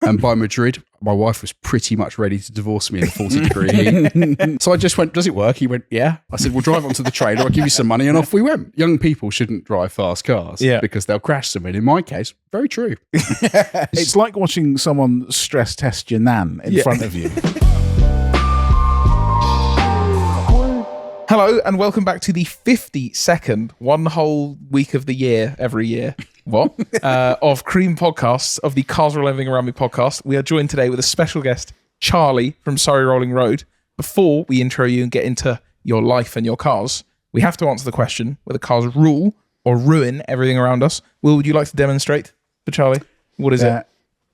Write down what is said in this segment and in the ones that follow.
And by Madrid, my wife was pretty much ready to divorce me in 40-degree heat. So I just went, does it work? He went, yeah. I said, we'll drive onto the trailer. I'll give you some money. And off we went. Young people shouldn't drive fast cars because they'll crash them. And in my case, very true. It's like watching someone stress test your nan in front of you. Hello and welcome back to the 52nd, one whole week of the year, every year, of C.R.E.A.M podcasts, of the Cars Ruleeverything Around Me podcast. We are joined today with a special guest, Charlie from Surrey Rolling Road. Before we intro you and get into your life and your cars, we have to answer the question whether cars rule or ruin everything around us. Will, would you like to demonstrate for Charlie? What is it?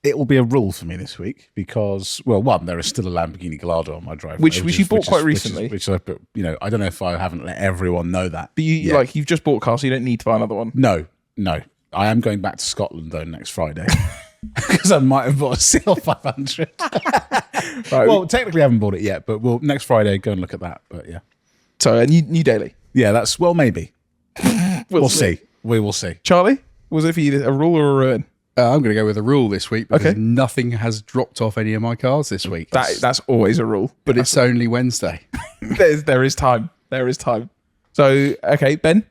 It will be a rule for me this week because, well, one, there is still a Lamborghini Gallardo on my driveway, which you bought quite recently. Which I don't know if I haven't let everyone know that. But you've just bought a car, so you don't need to buy another one. No. I am going back to Scotland though next Friday because I might have bought a CL500. Right. Well, technically I haven't bought it yet, but we'll next Friday go and look at that. But yeah. So a new daily. Yeah, that's maybe. We'll see. We will see. Charlie, was it for you a rule or a ruin? I'm going to go with a rule this week because nothing has dropped off any of my cars this week. That's always a rule. But it's only Wednesday. There is time. There is time. So, okay, Ben?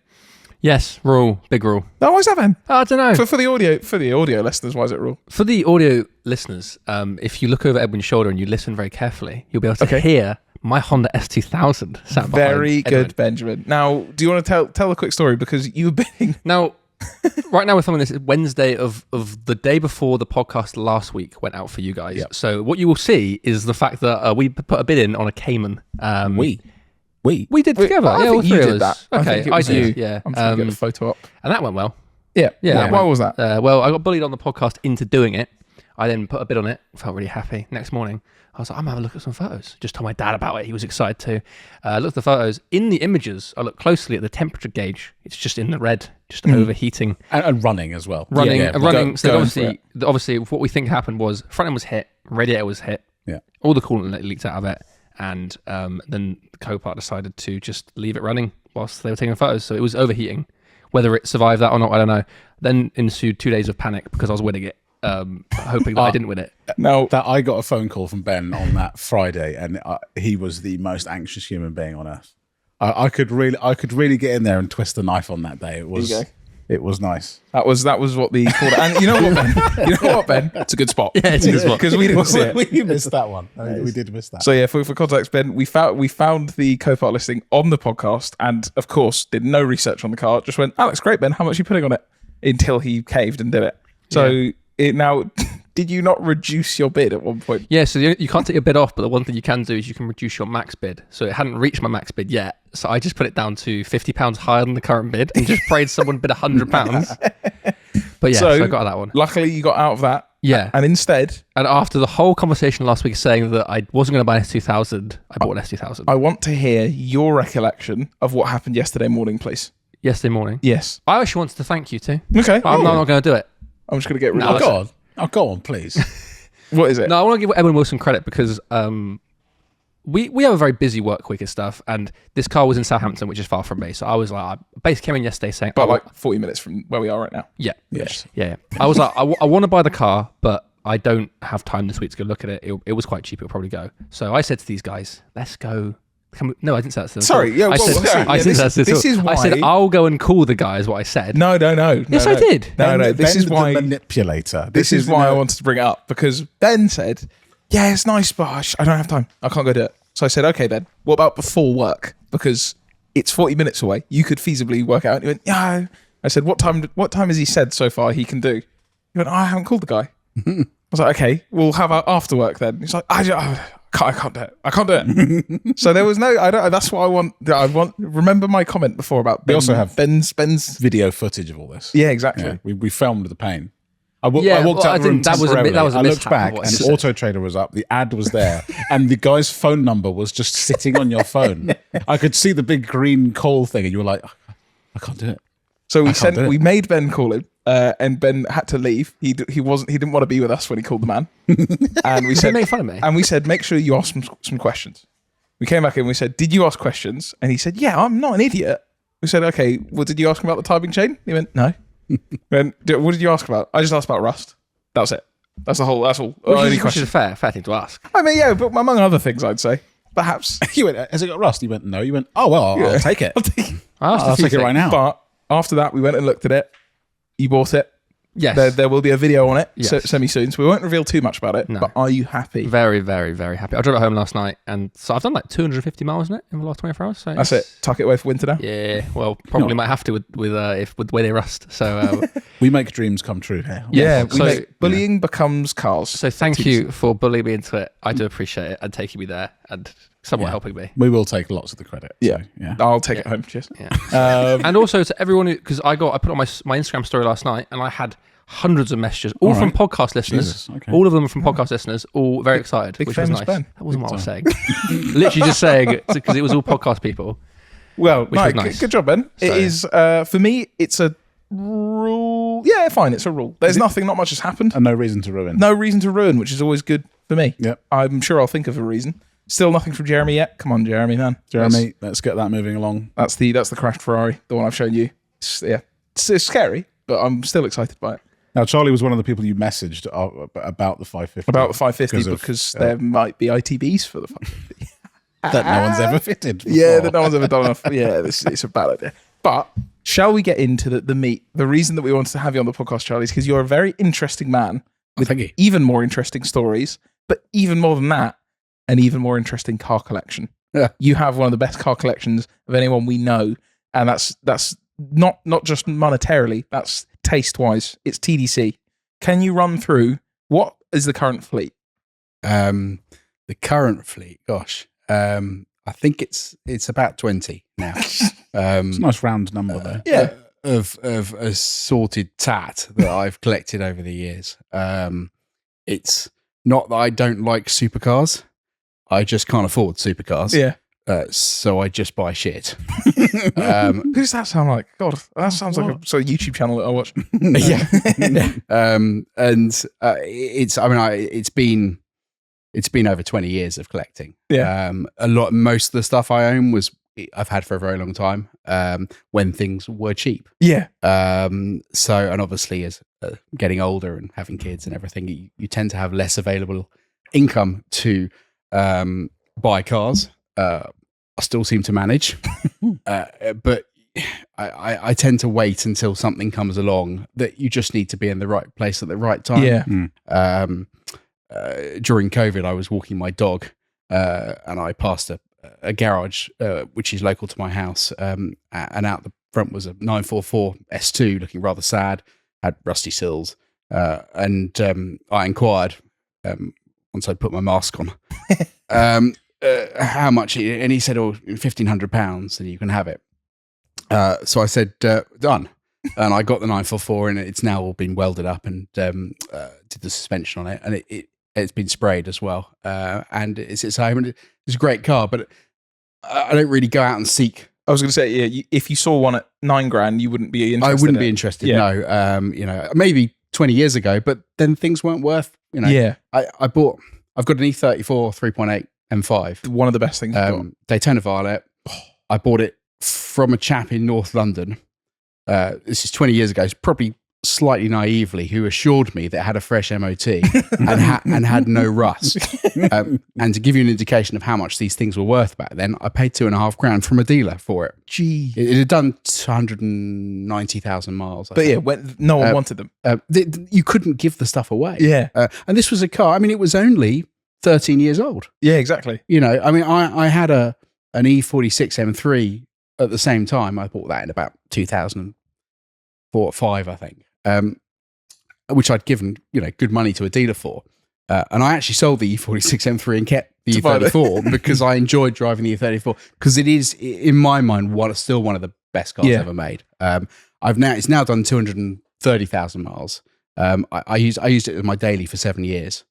Yes, rule. Big rule. Oh, why is that, Ben? I don't know. For the audio listeners, why is it rule? For the audio listeners, if you look over Edwin's shoulder and you listen very carefully, you'll be able to hear my Honda S2000 sat behind Very good, Edwin. Benjamin. Now, do you want to tell a quick story? Because you've been... Now... right now we're filming this Wednesday of the day before the podcast last week went out for you guys. Yep. So what you will see is the fact that we put a bid in on a Cayman. We did together. I think you did that. Okay, I do. Yeah, I'm trying to get a photo up. And that went well. Yeah. Why was that? Well, I got bullied on the podcast into doing it. I then put a bid on it. Felt really happy. Next morning, I was like, I'm going to have a look at some photos. Just told my dad about it. He was excited too. Looked at the photos. In the images, I looked closely at the temperature gauge. It's just in the red, just overheating. And running as well. Running. So obviously, what we think happened was front end was hit, radiator was hit. Yeah. All the coolant leaked out of it. And then the co-pilot decided to just leave it running whilst they were taking photos. So it was overheating. Whether it survived that or not, I don't know. Then ensued 2 days of panic because I was winning it. Hoping that I didn't win it. No, that I got a phone call from Ben on that Friday, and he was the most anxious human being on earth. I could really get in there and twist the knife on that day. It was nice. That was what the called. And you know what, Ben? It's a good spot. Yeah, it's a good spot because we didn't see it. We missed that one. We did miss that. So yeah, for context, Ben, we found the co-pilot listing on the podcast, and of course did no research on the car. Just went, "Oh, that's great, Ben. How much are you putting on it?" Until he caved and did it. So. Yeah. Now, did you not reduce your bid at one point? Yeah, so you can't take your bid off, but the one thing you can do is you can reduce your max bid. So it hadn't reached my max bid yet, so I just put it down to £50 higher than the current bid and just prayed someone bid £100. But yeah, so I got that one. Luckily, you got out of that. Yeah. And instead... And after the whole conversation last week saying that I wasn't going to buy an S2000, I bought an S2000. I want to hear your recollection of what happened yesterday morning, please. Yesterday morning? Yes. I actually wanted to thank you too. Okay. But I'm not going to do it. I'm just going to get rid of it. Go on, please. What is it? No, I want to give Edwin Wilson credit because we have a very busy work week and stuff, and this car was in Southampton, which is far from me. So I was like, I basically came in yesterday saying... But like 40 minutes from where we are right now. Yeah. Yes. Yeah. I was like, I want to buy the car, but I don't have time this week to go look at it. It was quite cheap. It'll probably go. So I said to these guys, let's go... No, I didn't say that to them. Sorry, yeah, I said I'll go and call the guy is what I said. No. Yes, I did. No. This is why the manipulator. This is why I wanted to bring it up because Ben said, "Yeah, it's nice, but I don't have time. I can't go do it." So I said, "Okay, Ben. What about before work? Because it's 40 minutes away. You could feasibly work out." And he went, "Yeah." I said, "What time has he said so far he can do?" He went, "I haven't called the guy." I was like, "Okay, we'll have our after work then." He's like, I can't do it. I can't do it. So there was no. I don't. That's what I want. Remember my comment before about. We also have Ben's video footage of all this. Yeah, exactly. Yeah, we filmed the pain. I walked out the room that was a I looked back and Auto Trader was up. The ad was there, and the guy's phone number was just sitting on your phone. I could see the big green call thing, and you were like, "I can't do it." So we made Ben call him, and Ben had to leave. He didn't want to be with us when he called the man. And we said, made fun of me. And we said, make sure you ask some questions. We came back in and we said, did you ask questions? And he said, yeah, I'm not an idiot. We said, okay, well, did you ask him about the timing chain? He went, no. What did you ask about? I just asked about rust. That was it. That's all. Which is a fair thing to ask. I mean, yeah, but among other things, I'd say perhaps You went, has it got rust? You went, no. You went, oh well, I'll take it. I'll take it right now. But after that, we went and looked at it. You bought it. Yes. There will be a video on it Yes. semi-soon, so we won't reveal too much about it. No. But are you happy? Very, very, very happy. I drove it home last night, and so I've done like 250 miles in it in the last 24 hours. So That's it. Tuck it away for winter now. Yeah, well, probably might have to with the way they rust. So We make dreams come true here. Yeah, So- bullying becomes cars. so thank you for bullying me into it. I do appreciate it and taking me there and somewhat helping me. We will take lots of the credit. Yeah. So, yeah. I'll take it home. Cheers. Yeah. And also to everyone because I put on my Instagram story last night, and I had hundreds of messages, all from podcast listeners. Jesus, okay. All of them from podcast listeners, all very excited, big which was famous nice. Ben. That wasn't what I was saying. Literally just saying it because it was all podcast people. Well, Which was nice. good job, Ben. So- It is for me. It's a rule. Yeah, fine. It's a rule. There's not much has happened. And no reason to ruin. No reason to ruin, which is always good for me. Yep. I'm sure I'll think of a reason. Still nothing from Jeremy yet. Come on, Jeremy, man. Jeremy, let's get that moving along. That's the crashed Ferrari, the one I've shown you. It's scary, but I'm still excited by it. Now, Charlie was one of the people you messaged about the 550. About the 550 Because because of, there might be ITBs for the 550. that no one's ever fitted before. Yeah, that no one's ever done enough. Yeah, it's a bad idea. But shall we get into the meat? The reason that we wanted to have you on the podcast, Charlie, is because you're a very interesting man with Thank you. even more interesting stories, but even more than that, an even more interesting car collection. Yeah. You have one of the best car collections of anyone we know, and that's not just monetarily, that's taste-wise. It's TDC. Can you run through what is the current fleet? The current fleet, gosh, I think it's about 20 now. It's a nice round number there. Yeah. Of assorted tat that I've collected over the years. It's not that I don't like supercars. I just can't afford supercars. Yeah. So I just buy shit. Who does that sound like? God, that sounds like a YouTube channel that I watch. It's been over 20 years of collecting. Yeah. Most of the stuff I own I've had for a very long time, when things were cheap. Yeah. And obviously as getting older and having kids and everything, you tend to have less available income to buy cars. I still seem to manage, but I tend to wait until something comes along that you just need to be in the right place at the right time. Yeah. During COVID, I was walking my dog and I passed a garage, which is local to my house, and out the front was a 944 S2 looking rather sad, had rusty sills, and I inquired once I put my mask on how much, and he said, £1,500 and you can have it. So I said, done. And I got the 944 and it's now all been welded up and did the suspension on it, and it's been sprayed as well. And it's its home, and it's a great car, but I don't really go out and seek. I was going to say, yeah, if you saw one at $9,000, you wouldn't be interested. I wouldn't be interested. Yeah. No. Maybe 20 years ago, but then things weren't worth. Yeah. I've got an E34 3.8 M5. One of the best things you've got. Daytona Violet. I bought it from a chap in North London. This is 20 years ago. It's probably slightly naively, who assured me that it had a fresh MOT and had no rust. And to give you an indication of how much these things were worth back then, I paid $2,500 from a dealer for it. Gee. It had done 290,000 miles. But yeah, when no one wanted them. You couldn't give the stuff away. Yeah. And this was a car. I mean, it was only 13 years old. Yeah, exactly. I mean, I had an E36 M3 at the same time. I bought that in about 2004 or 5, I think. Which I'd given, good money to a dealer for. And I actually sold the E46 M3 and kept the E34 because I enjoyed driving the E34 because it is, in my mind, still one of the best cars ever made. It's now done 230,000 miles. I used it as my daily for 7 years.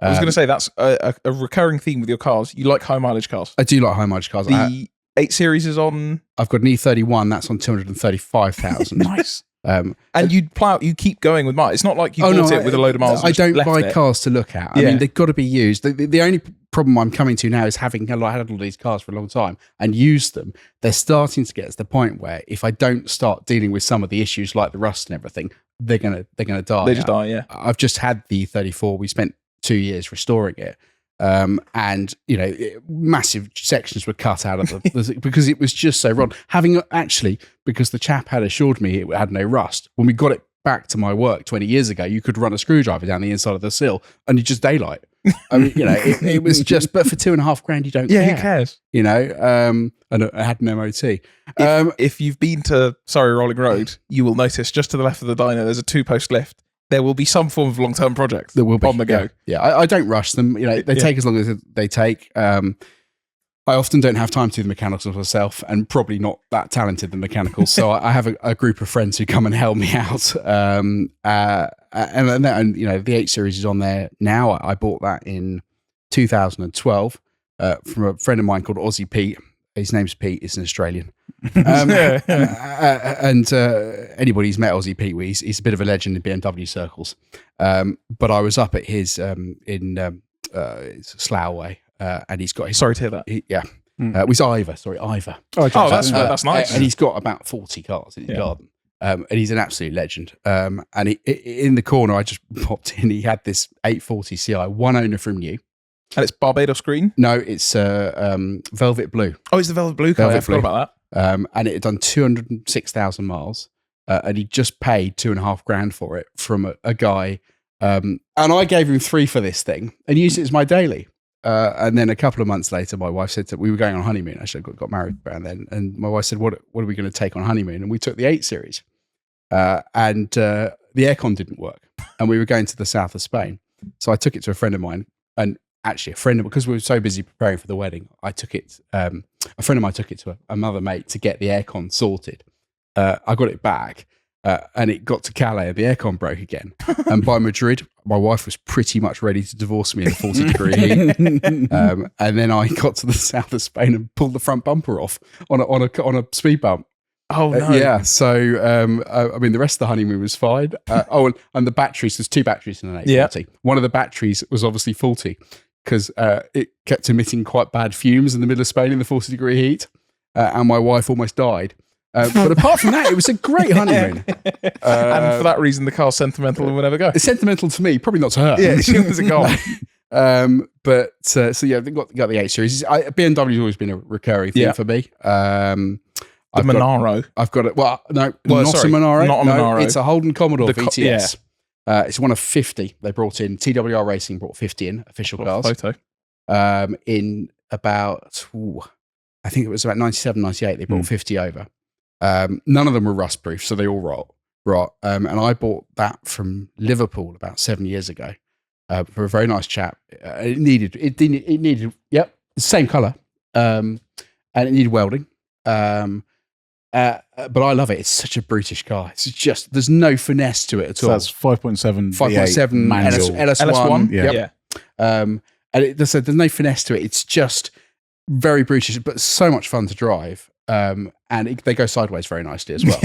I was going to say that's a recurring theme with your cars. You like high mileage cars. I do like high mileage cars. The 8 Series is on. I've got an E31 that's on 235,000. Nice. And you keep going with miles. It's not like you bought it with a load of miles. I don't buy cars to look at. I mean, they've got to be used. The only problem I'm coming to now is having had all these cars for a long time and used them. They're starting to get to the point where if I don't start dealing with some of the issues like the rust and everything, they're gonna die. They just die. Yeah. I've just had the E34. We spent 2 years restoring it. And massive sections were cut out of the because it was just so rotten. Because the chap had assured me it had no rust. When we got it back to my work 20 years ago, you could run a screwdriver down the inside of the sill and you just daylight. I mean, it was just. But for $2,500, you don't care. Yeah, who cares? And I had an MOT. If you've been to Surrey Rolling Road, you will notice just to the left of the dyno, there's a 2-post lift. There will be some form of long-term project that will be on the go. Yeah. I don't rush them. They take as long as they take. I often don't have time to do the mechanicals myself, and probably not that talented in mechanicals. So I have a group of friends who come and help me out. And the 8 Series is on there now. I bought that in 2012 from a friend of mine called Aussie Pete. His name's Pete. He's an Australian. And anybody who's met Aussie Pete, he's a bit of a legend in BMW circles. But I was up at his in Slough way, and he's got his. Sorry to hear that. It was Ivor. Oh, that's nice. And he's got about 40 cars in his garden. And he's an absolute legend. And in the corner, I just popped in. He had this 840 Ci, one owner from new. And it's Barbados green? No, it's velvet blue. Oh, it's the velvet blue car. I forgot about that. And it had done 206,000 miles. And he just paid $2,500 for it from a guy. And I gave him 3 for this thing and used it as my daily. And then a couple of months later, my wife said we were going on honeymoon. Actually, I got married around then. And my wife said, what are we going to take on honeymoon? And we took the 8 Series. And the aircon didn't work. And we were going to the south of Spain. So I took it to a friend of mine. And actually, because we were so busy preparing for the wedding, I took it. A friend of mine took it to another mate to get the aircon sorted. I got it back, and it got to Calais, and the aircon broke again. And by Madrid, my wife was pretty much ready to divorce me in 40-degree heat. And then I got to the south of Spain and pulled the front bumper off on a speed bump. Oh no! Yeah, so I mean, the rest of the honeymoon was fine. And the batteries. There's 2 batteries in an 840. Yeah. One of the batteries was obviously faulty because it kept emitting quite bad fumes in the middle of Spain in the 40-degree heat, and my wife almost died. But apart from that, it was a great honeymoon. And for that reason, the car's sentimental and will never go. It's sentimental to me, probably not to her. Yeah, she was a goal. They got the 8 Series. BMW's always been a recurring thing for me. The Monaro. I've got it. Well, no, not a Monaro. Not a Monaro. It's a Holden Commodore VTS. It's one of 50 they brought in. TWR Racing brought 50 in, official cars. Photo. In about, I think it was about 97, 98, they brought 50 over. None of them were rust proof, so they all rot. And I bought that from Liverpool about 7 years ago for a very nice chap. It needed the same colour, and it needed welding. But I love it. It's such a brutish car. It's just, there's no finesse to it at all. That's 5.7 manual. LS1. Yeah. And there's no finesse to it. It's just very brutish, but so much fun to drive. And they go sideways very nicely as well.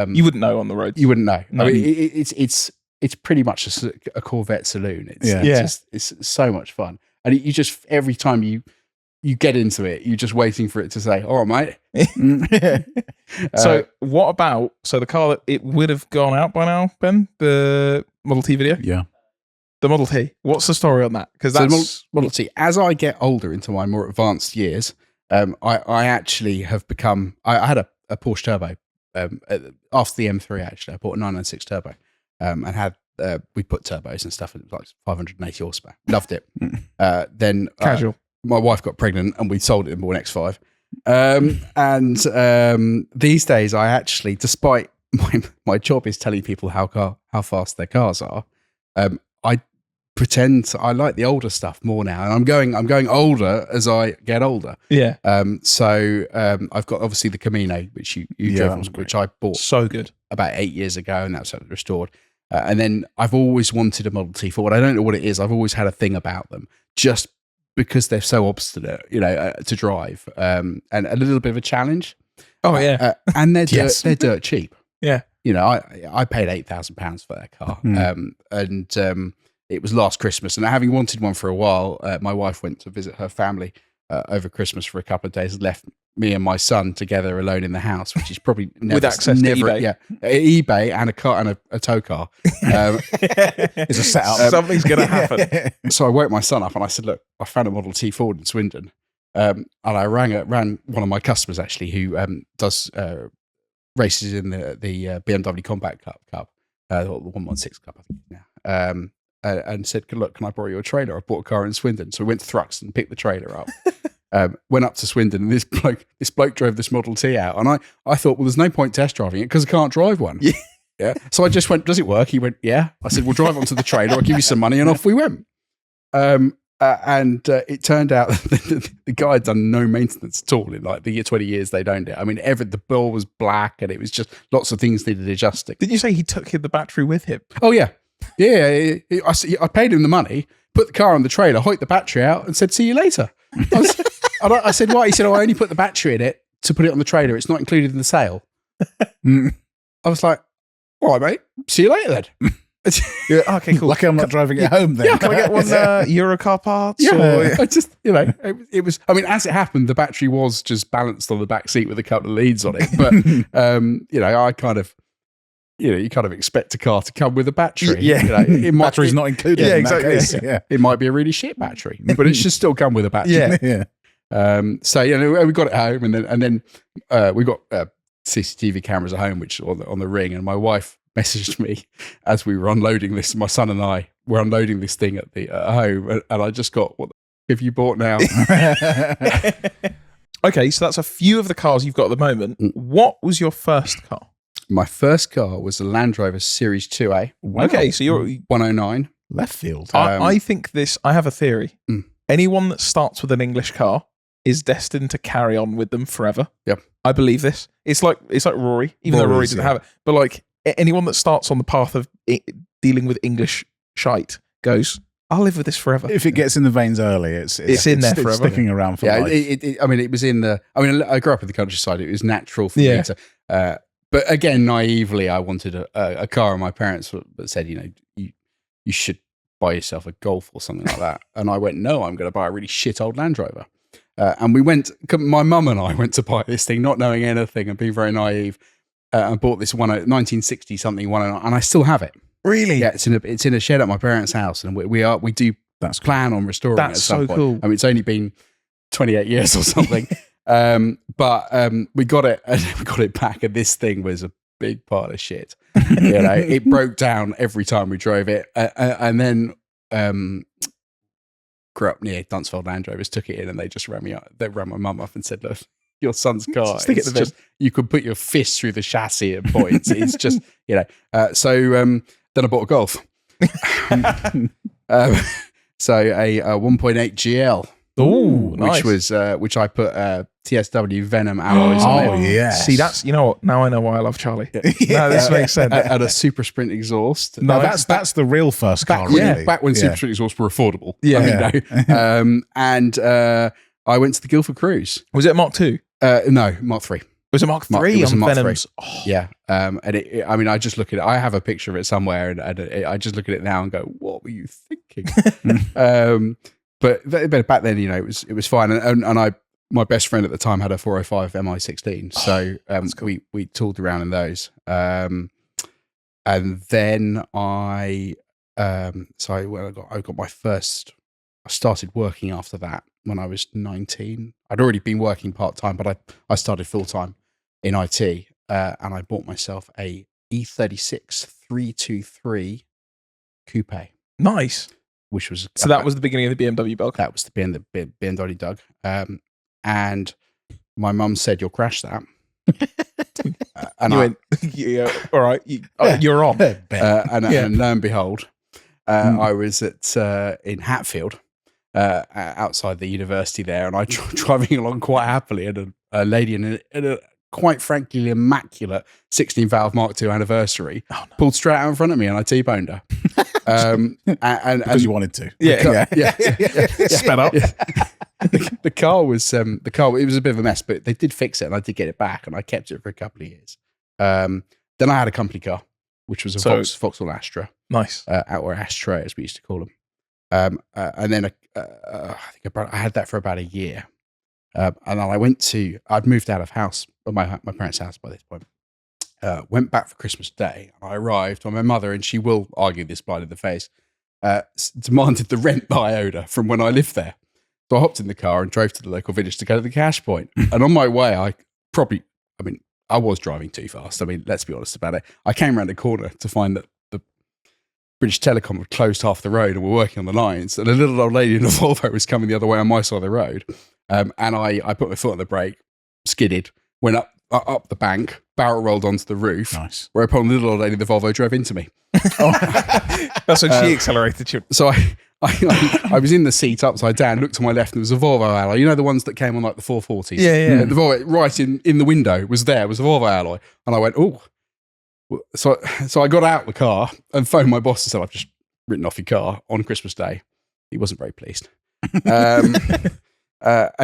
You wouldn't know on the road. You wouldn't know. No. I mean, it's pretty much a Corvette saloon. It's so much fun. And you just, every time you get into it, you're just waiting for it to say, all right, mate. So what about, the car that it would have gone out by now, Ben, the Model T video? Yeah. The Model T. What's the story on that? Because that's Model T. As I get older into my more advanced years, I actually have become, I had a Porsche turbo after the M3, actually. I bought a 996 turbo and had, we put turbos and stuff, and it was like 580 horsepower. Loved it. Then casual. My wife got pregnant and we sold it and bought an X5. These days, I actually, despite my job is telling people how fast their cars are, I pretend I like the older stuff more now, and I'm going older as I get older. Yeah. So I've got obviously the Camino, which you drove, which I bought so good about 8 years ago, and that's restored. And then I've always wanted a Model T Ford. I don't know what it is. I've always had a thing about them, just because they're so obstinate, to drive, and a little bit of a challenge. Oh yeah, and they're they're dirt cheap. Yeah, I paid £8,000 for that car, and it was last Christmas. And having wanted one for a while, my wife went to visit her family over Christmas for a couple of days, and left me and my son together alone in the house, which is probably never, with access to eBay. Yeah, eBay and a car and a tow car. It's a setup. Something's going to happen. So I woke my son up and I said, "Look, I found a Model T Ford in Swindon." And I rang one of my customers actually who does races in the BMW Combat Cup, or the 116 Cup, I think now. And said, "Look, can I borrow your trailer? I bought a car in Swindon." So we went to Thruxton, picked the trailer up. Went up to Swindon, and this bloke drove this Model T out, and I thought, well, there's no point test driving it because I can't drive one. Yeah. So I just went, "Does it work?" He went, "Yeah." I said, "Well, drive onto the trailer. I'll give you some money," and off we went. It turned out that the guy had done no maintenance at all in like the 20 years they'd owned it. I mean, the ball was black, and it was just lots of things needed adjusting. Did you say he took the battery with him? Oh yeah. I paid him the money, put the car on the trailer, hoiked the battery out, and said, "See you later." I said, "Why?" He said, "Oh, I only put the battery in it to put it on the trailer. It's not included in the sale." I was like, "All right, mate. See you later then." Okay, cool. Lucky I'm not driving it home then. Yeah, can I get one Eurocar parts? Yeah, I just, it was, I mean, as it happened, the battery was just balanced on the back seat with a couple of leads on it. But, I kind of, you kind of expect a car to come with a battery. Yeah. Battery's not included. Yeah, in that exactly. case. Yeah. It might be a really shit battery, but it should still come with a battery. Yeah. So, we got it home, and then we got CCTV cameras at home, which on the Ring, and my wife messaged me as we were unloading this. My son and I were unloading this thing at home, and I just got, "What the have you bought now?" Okay, so that's a few of the cars you've got at the moment. What was your first car? My first car was a Land Rover Series 2A. Wow. Okay, so you're 109. Left field. I think I have a theory. Mm. Anyone that starts with an English car is destined to carry on with them forever. Yep. I believe this. It's like Rory, even though Rory didn't have it. But like anyone that starts on the path of dealing with English shite goes, "I'll live with this forever." If it gets in the veins early, it's in there forever. Sticking around for life. It was in the. I mean, I grew up in the countryside. It was natural for me to. But again, naively, I wanted a car, and my parents said, you should buy yourself a Golf or something like that. And I went, "No, I'm going to buy a really shit old Land Rover." And my mum and I went to buy this thing, not knowing anything and being very naive. I bought this 1960 something 109, and I still have it. Really? Yeah, it's in a shed at my parents' house, and we do plan on restoring it at some point. Cool. I mean, it's only been 28 years or something. But we got it, and we got it back, and this thing was a big pile of shit. It broke down every time we drove it, and then grew up near Dunsfold Land Rovers, took it in, and they just ran me up. They ran my mum up and said, "Look, your son's car. It's just you could put your fist through the chassis at points. It's just So then I bought a Golf. So a 1.8 GL. Oh, nice. Which I put TSW Venom alloys on it. Oh, yeah. See, that's, now I know why I love Charlie. No, this makes sense. And a Super Sprint exhaust. No, that's the real first car, really. Back when Super Sprint exhausts were affordable. Yeah. And I went to the Guildford Cruise. Was it Mark II? No, Mark III. Was it Mark III? It was a Mark Venom's? III. Oh. Yeah. And I just look at it. I have a picture of it somewhere, and I just look at it now and go, "What were you thinking?" But back then, it was fine. And my best friend at the time had a 405 MI16, so cool. we tooled around in those. And then I got my first. I started working after that when I was 19. I'd already been working part-time, but I started full-time in IT, and I bought myself a E36 323 coupe. Nice. Which was that was the beginning of the BMW bug. That was the BMW Doug. And my mum said, "You'll crash that." And you went, "Yeah, all right, you're on." And lo and behold, I was in Hatfield, outside the university there, and I driving along quite happily, and a lady in a quite frankly immaculate 16-valve Mark II anniversary pulled straight out in front of me, and I T-boned her. And because you wanted to. Yeah. Sped up. Yeah. The car was it was a bit of a mess, but they did fix it, and I did get it back, and I kept it for a couple of years. Then I had a company car, which was a Vauxhall Astra. Nice. Or Ashtray, as we used to call them. And then I think I had that for about a year. And then I'd moved out of house, my parents' house by this point. Went back for Christmas Day. And I arrived on my mother, and she will argue this blind in the face, demanded the rent that I owed her from when I lived there. So I hopped in the car and drove to the local village to go to the cash point. And on my way, I was driving too fast. I mean, let's be honest about it. I came around the corner to find that the British Telecom had closed half the road and were working on the lines. And a little old lady in a Volvo was coming the other way on my side of the road. And I put my foot on the brake, skidded, went up the bank, barrel rolled onto the roof. Nice. Whereupon the little old lady in the Volvo drove into me. That's when she accelerated you. So I was in the seat upside down, looked to my left, and there was a Volvo alloy. You know, the ones that came on like the 440s? Yeah. The Volvo, right in the window was a Volvo alloy. And I went, oh. So I got out the car and phoned my boss and said, I've just written off your car on Christmas Day. He wasn't very pleased. And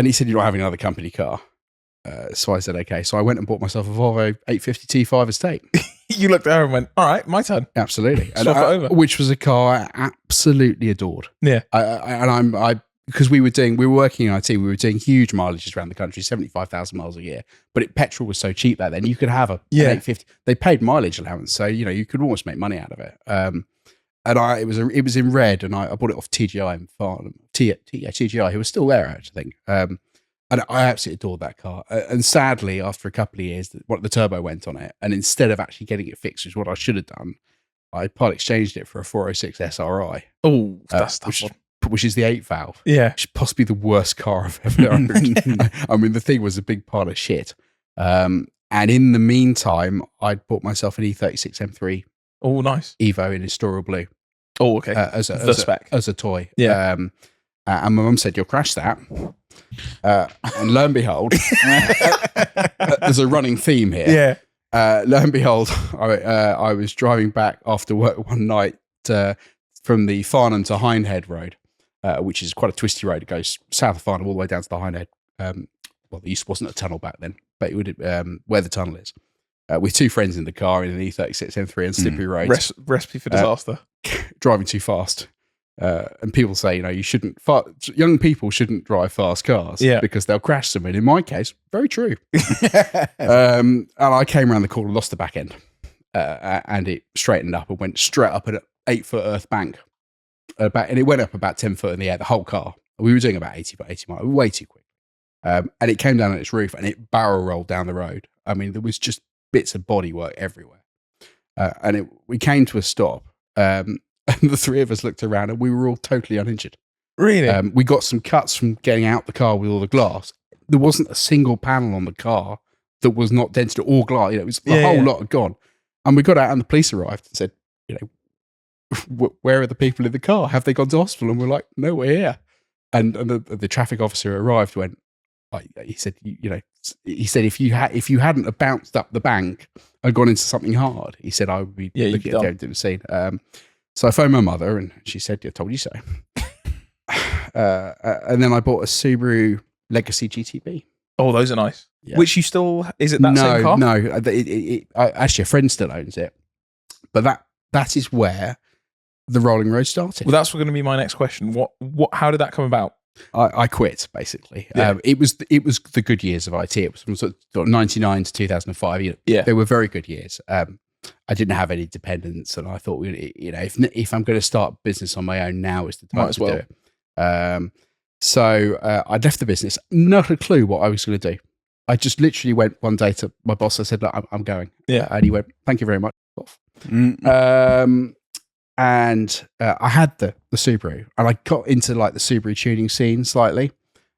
he said, you're not having another company car. So I said, okay. So I went and bought myself a Volvo 850 T5 Estate. You looked at her and went, all right, my turn. Absolutely. Swap it over. Which was a car I absolutely adored. Yeah. Because we were working in IT, we were doing huge mileages around the country, 75,000 miles a year. But petrol was so cheap back then, you could have an 850. They paid mileage allowance, so you could almost make money out of it. And it was in red, and I bought it off TGI in Farnham. TGI, who was still there, I think. And I absolutely adored that car. And sadly, after a couple of years, the turbo went on it. And instead of actually getting it fixed, which is what I should have done, I part exchanged it for a 406 SRI. Oh, that's tough. Which is the 8-valve. Yeah. Which is possibly the worst car I've ever owned. I mean, the thing was a big pile of shit. And in the meantime, I'd bought myself an E36 M3. Oh, nice. Evo in Astoria Blue. Oh, okay. As a toy. Yeah. And my mum said, you'll crash that. And lo and behold, there's a running theme here. Yeah. Lo and behold, I was driving back after work one night from the Farnham to Hindhead Road, which is quite a twisty road. It goes south of Farnham all the way down to the Hindhead. Well, there wasn't a tunnel back then, but it would where the tunnel is. With two friends in the car in an E36 M3 and slippery roads. Recipe for disaster. Driving too fast. And people say, you shouldn't. Young people shouldn't drive fast cars because they'll crash them. And in my case, very true. And I came around the corner, lost the back end, and it straightened up and went straight up an 8-foot earth bank, and it went up about 10 foot in the air. The whole car. We were doing about 80 miles, way too quick. And it came down on its roof and it barrel rolled down the road. I mean, there was just bits of bodywork everywhere, and we came to a stop. And the three of us looked around and we were all totally uninjured. Really? We got some cuts from getting out the car with all the glass. There wasn't a single panel on the car that was not dented or glass. It was the whole lot had gone. And we got out and the police arrived and said, where are the people in the car? Have they gone to hospital? And we're like, no, we're here. And the traffic officer arrived, he said, if you hadn't have bounced up the bank and gone into something hard, he said, I would be looking at going to the scene. So I phoned my mother and she said, I told you so. And then I bought a Subaru Legacy GTB. Oh, those are nice. Yeah. Which you still, is it that same car? No, actually a friend still owns it. But that is where the rolling road started. Well, that's going to be my next question. How did that come about? I quit, basically. Yeah. It was the good years of IT. It was from sort of 99 to 2005. They were very good years. I didn't have any dependents, and I thought, if I'm going to start business on my own, now is the time to do it. So I left the business, not a clue what I was going to do. I just literally went one day to my boss. I said, "Look, I'm going." Yeah, and he went, "Thank you very much." And I had the Subaru, and I got into like the Subaru tuning scene slightly.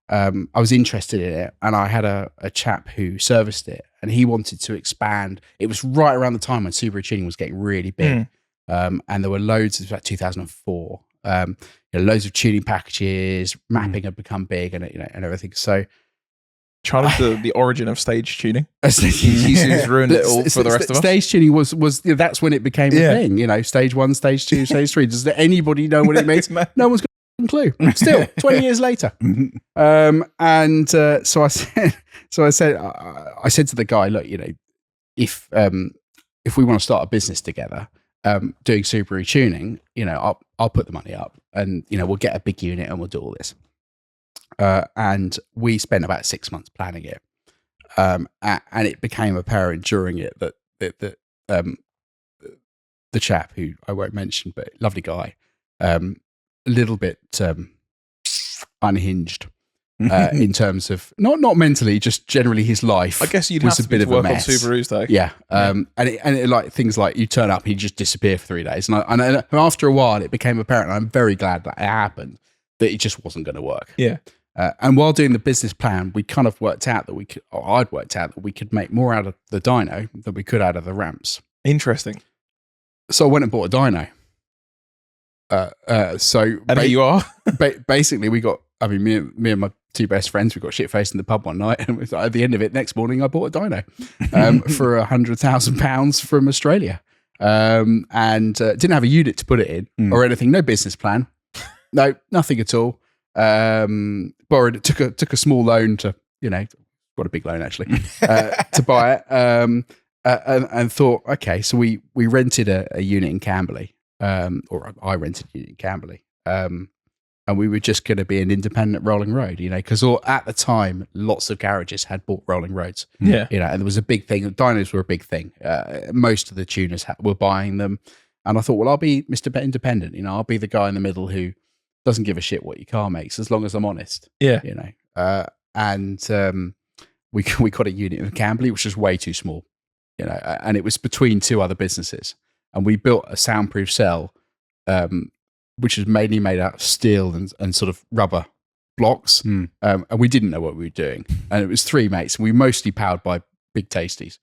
I was interested in it, and I had a chap who serviced it, and he wanted to expand. It was right around the time when Subaru tuning was getting really big, and there were loads. It was about 2004. Loads of tuning packages, mapping had become big, and and everything. So, Charlie, the origin of stage tuning. He's ruined it all for the rest of us. Stage tuning was that's when it became a thing. Stage 1, stage 2, stage 3. Does anybody know what it means? No one's got a clue. Still, 20 years later. So I said to the guy, look, if we want to start a business together, doing Subaru tuning, I'll put the money up, and we'll get a big unit and we'll do all this. and we spent about 6 months planning it. And it became apparent during it that the chap, who I won't mention, but lovely guy, a little bit unhinged in terms of not mentally, just generally his life. I guess you'd was have a to bit of work a on mess. Subarus though. Yeah, and it like things like you turn up and you just disappear for 3 days, and after a while it became apparent. And I'm very glad that it happened, that it just wasn't going to work. Yeah. And while doing the business plan, we kind of worked out that I'd worked out that we could make more out of the dyno than we could out of the ramps. Interesting. So I went and bought a dyno. And there you are. Basically, we got. I mean, me and my two best friends, we got shit faced in the pub one night, and at the end of it, next morning, I bought a dyno for £100,000 from Australia, and didn't have a unit to put it in or anything. No business plan, no nothing at all. Borrowed it, took a small loan to, got a big loan actually, to buy it, and thought, okay, so we rented a unit in Camberley, or I rented a unit in Camberley, and we were just going to be an independent rolling road, because at the time lots of garages had bought rolling roads, and there was a big thing. Dynos were a big thing. Most of the tuners were buying them, and I thought, well, I'll be Mr. Independent. I'll be the guy in the middle who doesn't give a shit what your car makes as long as I'm honest. Yeah. And we got a unit in Camberley, which was way too small, and it was between two other businesses. And we built a soundproof cell, which was mainly made out of steel and sort of rubber blocks. And we didn't know what we were doing. And it was three mates, and we mostly powered by big tasties.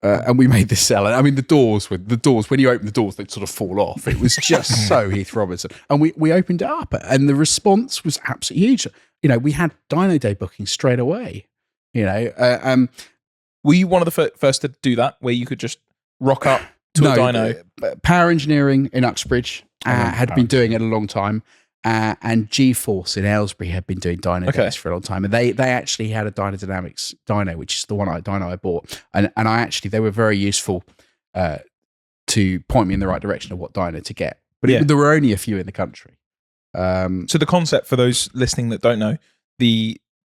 And we made this cell. And I mean, the doors, when you open the doors, they'd sort of fall off. It was just so Heath Robinson. And we opened it up, and the response was absolutely huge. We had Dyno Day bookings straight away. Were you one of the first to do that, where you could just rock up to a dyno? Power Engineering in Uxbridge had been doing it a long time. And G-Force in Aylesbury had been doing dyno days for a long time, and they actually had a Dynodynamics dyno, which is the dyno I bought, and they were very useful to point me in the right direction of what dyno to get. But there were only a few in the country. So the concept for those listening that don't know,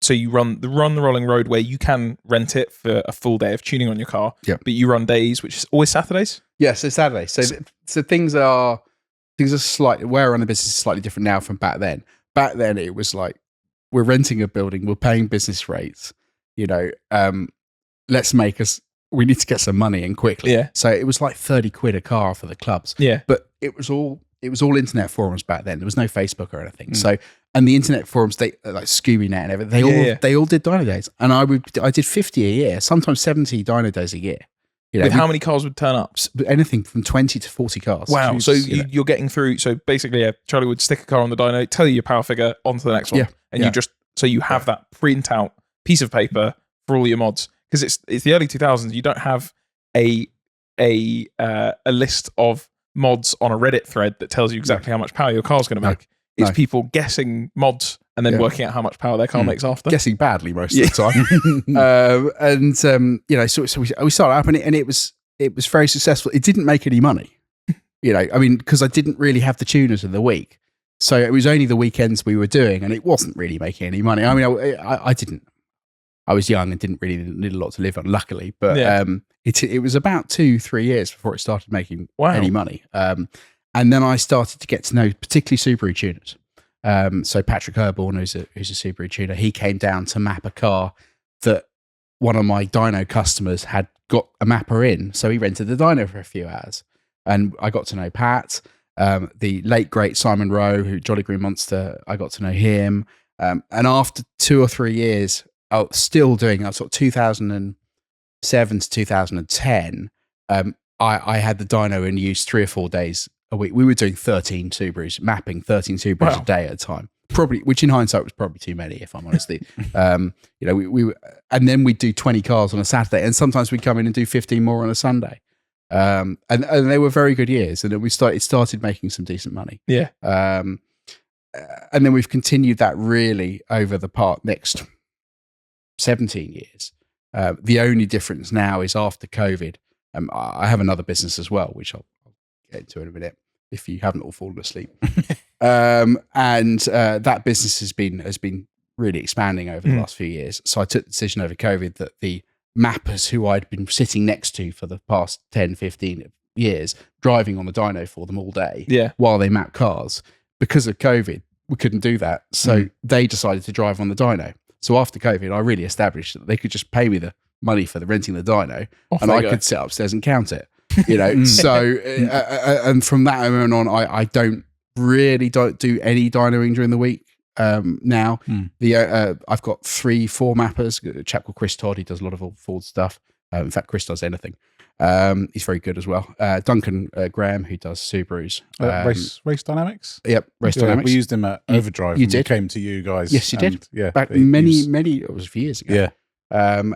so you run the rolling road where you can rent it for a full day of tuning on your car, but you run days, which is always Saturdays. Yes, it's Saturdays. So things are slightly, where on the business is slightly different now from back then. Back then it was like, we're renting a building, we're paying business rates, we need to get some money in quickly. Yeah. So it was like 30 quid a car for the clubs. Yeah. But it was all internet forums back then. There was no Facebook or anything. So, and the internet forums, they like ScoobyNet and everything, they all did dyno days. And I did 50 a year, sometimes 70 dyno days a year. With how many cars would turn up? Anything from 20 to 40 cars. Wow. So you're getting through. So basically, Charlie would stick a car on the dyno, tell you your power figure, onto the next one. And you have that print out piece of paper for all your mods. Because it's the early 2000s. You don't have a list of mods on a Reddit thread that tells you exactly how much power your car's going to make. It's people guessing mods and then working out how much power their car makes after. Guessing badly most of the time. So we started up, and it was very successful. It didn't make any money, because I didn't really have the tuners in the week. So it was only the weekends we were doing, and it wasn't really making any money. I mean, I didn't. I was young and didn't really need a lot to live on, luckily. But it was about 2-3 years before it started making any money. And then I started to get to know particularly Subaru tuners. So Patrick Herborn, who's a Subaru tuner, he came down to map a car that one of my dyno customers had got a mapper in. So he rented the dyno for a few hours. And I got to know Pat, the late great Simon Rowe, who Jolly Green Monster, I got to know him. And after 2 or 3 years, I was still doing sort of 2007 to 2010, I had the dyno in use 3 or 4 days a week. We were doing 13 Subarus, mapping 13 Subarus a day at a time. Probably, which in hindsight was probably too many, if I'm honest. We and then we'd do 20 cars on a Saturday, and sometimes we'd come in and do 15 more on a Sunday. And they were very good years, and then it started making some decent money. Yeah. And then we've continued that really over the next 17 years. The only difference now is after COVID. I have another business as well, which I'll get into in a minute if you haven't all fallen asleep. And that business has been really expanding over the last few years. So I took the decision over COVID that the mappers who I'd been sitting next to for the past 10, 15 years, driving on the dyno for them all day while they map cars, because of COVID, we couldn't do that. So they decided to drive on the dyno. So after COVID, I really established that they could just pay me the money for the renting the dyno, and I could sit upstairs and count it. So and from that moment on, I don't do any dynoing during the week. Now I've got 3-4 mappers. A chap called Chris Todd, he does a lot of Ford stuff. In fact, Chris does anything. He's very good as well. Duncan Graham, who does Subarus. Race Dynamics? Yep, Race Dynamics. We used him at Overdrive. You did? We came to you guys. Yes, you did. Yeah. Back many, it was a few years ago. Yeah.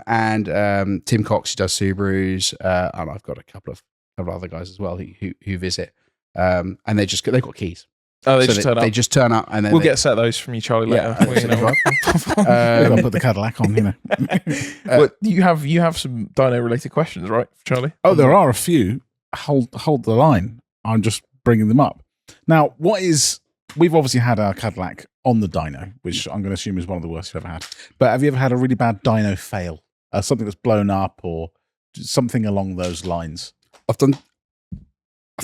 And Tim Cox, who does Subarus. And I've got a couple of other guys as well who visit. And they've got keys. Oh, they turn up. They just turn up, and then we'll get a set of those from you, Charlie, later. I'll put the Cadillac on. Well, you have some dyno related questions, right, Charlie? Oh, there are a few. Hold the line. I'm just bringing them up now. We've obviously had our Cadillac on the dyno, which I'm going to assume is one of the worst you've ever had. But have you ever had a really bad dyno fail? Something that's blown up or something along those lines? I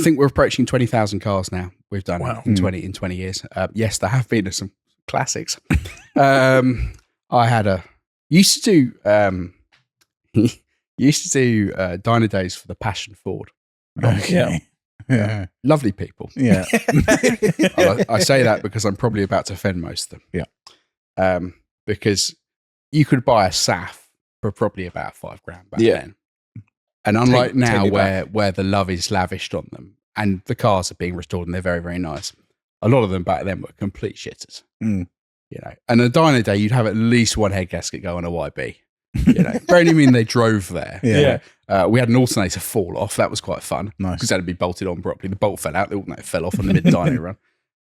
think we're approaching 20,000 cars now. We've done in 20 years. Yes, there have been some classics. I used to do dyno days for the Passion Ford. Okay. Yeah. Lovely people. Yeah. I say that because I'm probably about to offend most of them. Yeah. Because you could buy a SAF for probably about $5,000 back then. And unlike now where the love is lavished on them and the cars are being restored and they're very, very nice, a lot of them back then were complete shitters. And a dyno day, you'd have at least one head gasket go on a YB. Bearing in mind they drove there. We had an alternator fall off. That was quite fun. Nice. Because that had to be bolted on properly. The bolt fell out. The alternator fell off on the mid-dyno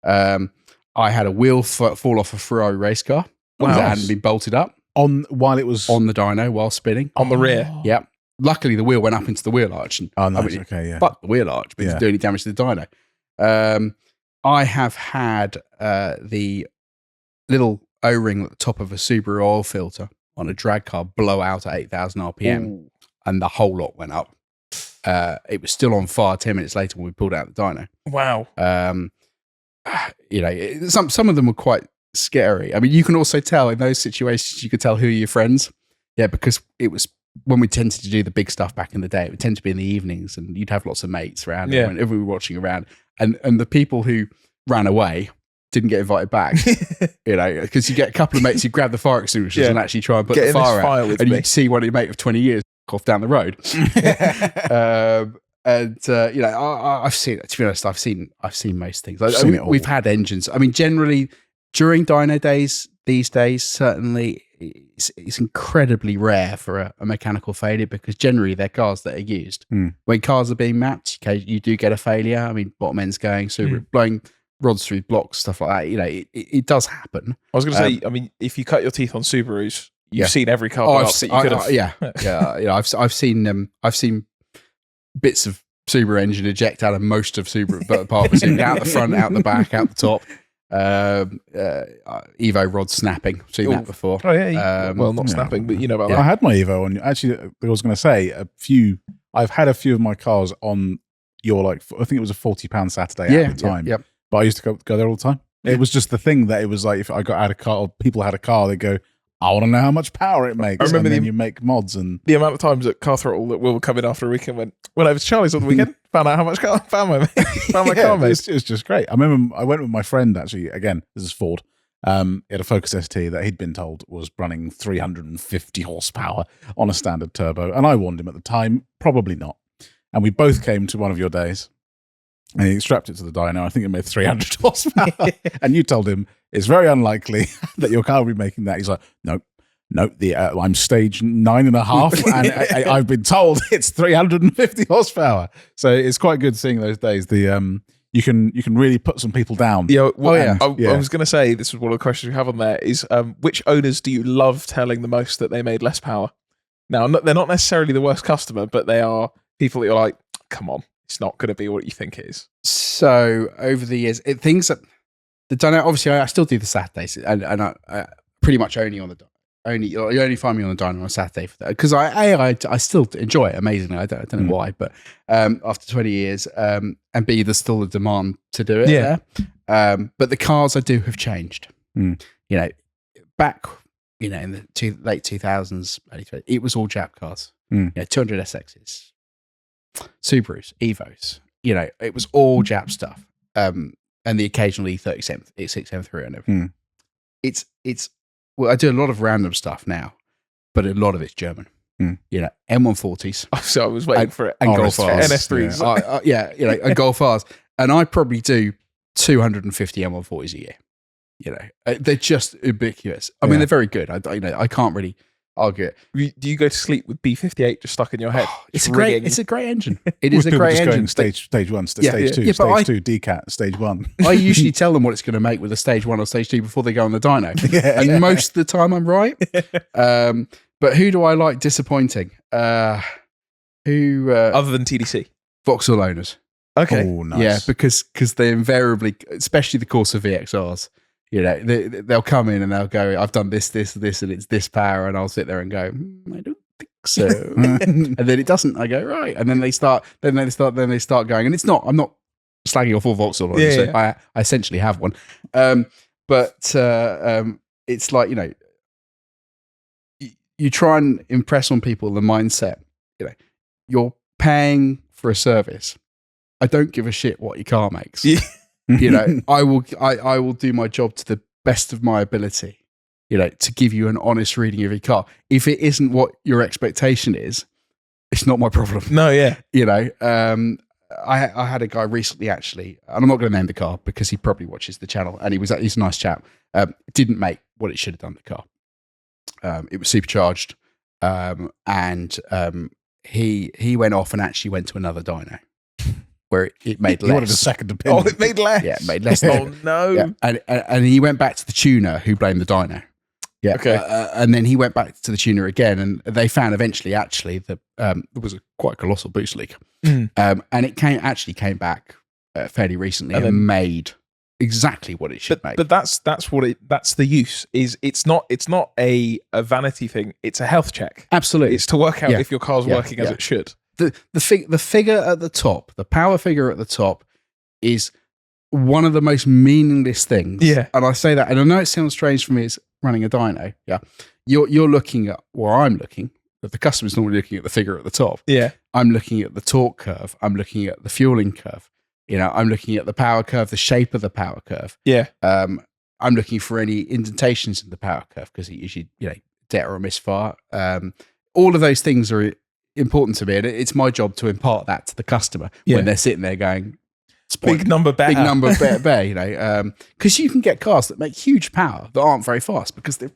run. I had a wheel fall off a Ferrari race car. That hadn't been bolted up. While it was on the dyno while spinning. On the rear. Yep. Luckily, the wheel went up into the wheel arch. And fuck the wheel arch, but it didn't do any damage to the dyno. I have had the little O-ring at the top of a Subaru oil filter on a drag car blow out at 8,000 RPM, and the whole lot went up. It was still on fire 10 minutes later when we pulled out the dyno. Wow. Some of them were quite scary. I mean, you can also tell in those situations, you could tell who are your friends. Yeah, because it was when we tended to do the big stuff back in the day. It would tend to be in the evenings, and you'd have lots of mates around. Yeah. Whenever we were watching around, and the people who ran away didn't get invited back. Because you get a couple of mates who grab the fire extinguishers and actually try and put the fire out, and you see one of your mate of 20 years off down the road. I've seen it. To be honest, I've seen most things. We've had engines. I mean, generally during dyno days these days, certainly it's incredibly rare for a mechanical failure, because generally they're cars that are used. When cars are being mapped, you do get a failure. I mean, bottom ends going, so blowing rods through blocks, stuff like that. It does happen. I was going to say, I mean, if you cut your teeth on Subarus, you've seen every car blow up that you could have. I've seen bits of Subaru engine eject out of most of Subaru, but apart from Subaru, out the front, out the back, out the top. Evo rod snapping. Seen that before. Oh yeah. Well, not snapping, but you know about that. I had my Evo on. Actually, I was going to say I've had a few of my cars on your, I think it was a £40 Saturday at the time. Yep. But I used to go there all the time. It was just the thing that it was like, if I got out a car or people had a car, they'd go, I want to know how much power it makes. I remember you make mods, and the amount of times at Car Throttle that Will would come in after a weekend went over to Charlie's on the weekend, found out how much car my car made. It was just great. I remember I went with my friend, actually, again, this is Ford. He had a Focus ST that he'd been told was running 350 horsepower on a standard turbo. And I warned him at the time, probably not. And we both came to one of your days, and he strapped it to the dyno. I think it made 300 horsepower. And you told him, it's very unlikely that your car will be making that. He's like, no, I'm stage 9.5, and I've been told it's 350 horsepower. So it's quite good seeing those days. You can really put some people down. I was going to say, this was one of the questions we have on there, is which owners do you love telling the most that they made less power? Now, they're not necessarily the worst customer, but they are people that you're like, come on, it's not going to be what you think it is. So over the years, things that the dyno. Obviously, I still do the Saturdays, and I pretty much only on the you only find me on the dyno on a Saturday for that because I still enjoy it amazingly. I don't know why, but after 20 years, and B, there's still a demand to do it there. But the cars I do have changed. You know, back in the late 2000s, it was all Jap cars. 200 SXs, Subarus, Evos. You know, it was all Jap stuff. And the occasional E36 M3 and everything. It's well, I do a lot of random stuff now, but a lot of it's German. You know, M140s. So I was waiting for it. And Golf Rs. NS3s. And Golf Rs. And I probably do 250 M140s a year. You know, they're just ubiquitous. I mean, they're very good. I can't really argue it. Do you go to sleep with B58 just stuck in your head? It's a great engine. It is a great engine. Stage 1, stage 2, stage 2, DCAT, stage 1. I usually tell them what it's going to make with a stage 1 or stage 2 before they go on the dyno. Most of the time I'm right. But who do I like disappointing? Other than TDC? Vauxhall owners. Okay. Oh, nice. Yeah, because they invariably, especially the Corsa VXRs, you know, they'll come in and they'll go, I've done this, and it's this power, and I'll sit there and go, I don't think so. And then it doesn't. I go, right. And then they start going, and it's not, I'm not slagging off all Vauxhall owners. So I essentially have one. But it's like, you know, you try and impress on people the mindset, you know, you're paying for a service. I don't give a shit what your car makes. You know, I will do my job to the best of my ability, you know, to give you an honest reading of your car. If it isn't what your expectation is, it's not my problem. No, yeah. You know, I had a guy recently actually, and I'm not going to name the car because he probably watches the channel, and he's a nice chap. Didn't make what it should have done, the car. It was supercharged, and he went off and actually went to another dyno where it made less. He wanted a second opinion. Oh, it made less. Yeah, it made less. Oh no! Yeah. And he went back to the tuner, who blamed the dyno. Yeah. Okay. And then he went back to the tuner again, and they found eventually actually that there was a quite colossal boost leak, and it came back fairly recently and made exactly what it should make. But that's the use. It's not a vanity thing. It's a health check. Absolutely, it's to work out if your car's working as it should. The figure at the top, the power figure at the top, is one of the most meaningless things. Yeah, and I say that, and I know it sounds strange for me as running a dyno. Yeah, you're looking at where I'm looking. But the customer's normally looking at the figure at the top. Yeah, I'm looking at the torque curve. I'm looking at the fueling curve. You know, I'm looking at the power curve, the shape of the power curve. Yeah. I'm looking for any indentations in the power curve because it usually, you know, dead or misfire. All of those things are important to me, and it's my job to impart that to the customer when they're sitting there going, big number better, you know, because you can get cars that make huge power that aren't very fast because they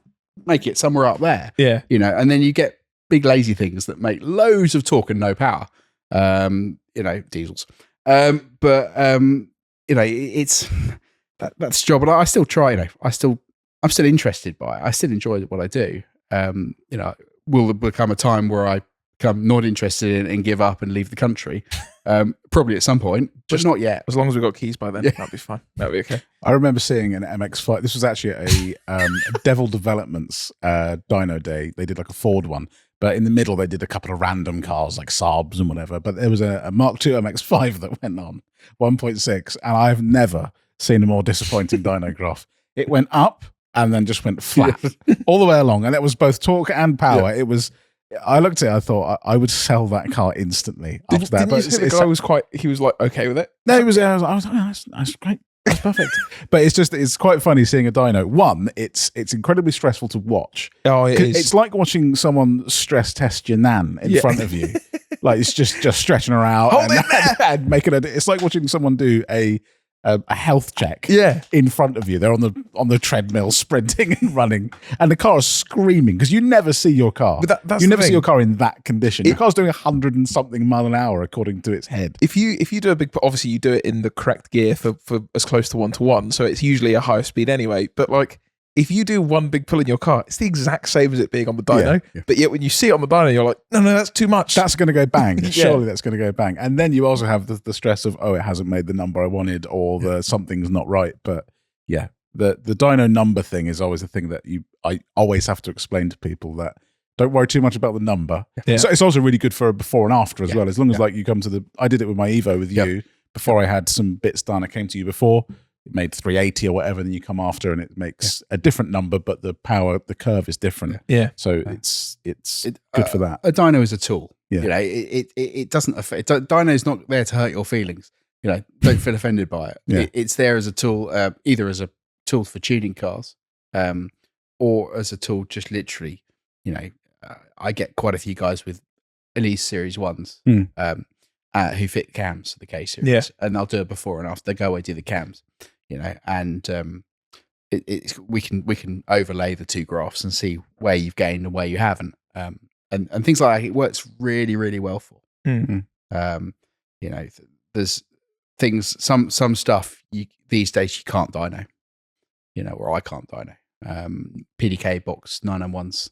make it somewhere up there. Yeah. You know, and then you get big lazy things that make loads of torque and no power. You know, diesels. You know, it's that's the job, and I still try. You know, I'm still interested by it. I still enjoy what I do. You know, will there become a time where I become not interested in and give up and leave the country? Probably at some point, but not yet. As long as we've got keys by then, that'll be fine. That'll be okay. I remember seeing an MX-5. This was actually a Devil Developments dyno day. They did like a Ford one. But in the middle, they did a couple of random cars like Saabs and whatever. But there was a Mark II MX-5 that went on 1.6, and I've never seen a more disappointing dyno graph. It went up and then just went flat all the way along, and it was both torque and power. It was. I looked at it. I thought I would sell that car instantly after that. But the guy was quite. He was like okay with it. No, he was. I was like, oh, that's great. That's perfect. But it's quite funny seeing a dyno. One, it's incredibly stressful to watch. Oh, it is. It's like watching someone stress test your nan in front of you. Like it's just stretching her out and making it. It's like watching someone do a health check. In front of you. They're on the treadmill sprinting and running, and the car is screaming because you never see your car. But that's you never see your car in that condition. Your car's doing 100 and something mile an hour according to its head. If you do a big, obviously you do it in the correct gear for as close to 1-to-1, so it's usually a higher speed anyway. But like if you do one big pull in your car, it's the exact same as it being on the dyno. But yet when you see it on the dyno, you're like, no, that's too much. That's going to go bang. Surely that's going to go bang. And then you also have the stress of, oh, it hasn't made the number I wanted, or the something's not right. But Yeah. The dyno number thing is always a thing that I always have to explain to people that don't worry too much about the number. Yeah. So it's also really good for a before and after as well. As long as like you come to I did it with my Evo with you before I had some bits done. I came to you before, it made 380 or whatever, then you come after and it makes a different number, but the curve is different. Yeah. So it's good for that. A dyno is a tool. Yeah. You know, it doesn't affect. Dyno is not there to hurt your feelings. You know, don't feel offended by it. Yeah. It's there as a tool, either as a tool for tuning cars, or as a tool just literally. You know, I get quite a few guys with Elise Series 1s who fit cams for the K Series, and they'll do it before and after. They go away, do the cams, you know, and we can overlay the two graphs and see where you've gained and where you haven't, and things like that. It works really, really well for. You know, there's things, some stuff these days you can't dyno, you know, or I can't dyno. PDK box 991s.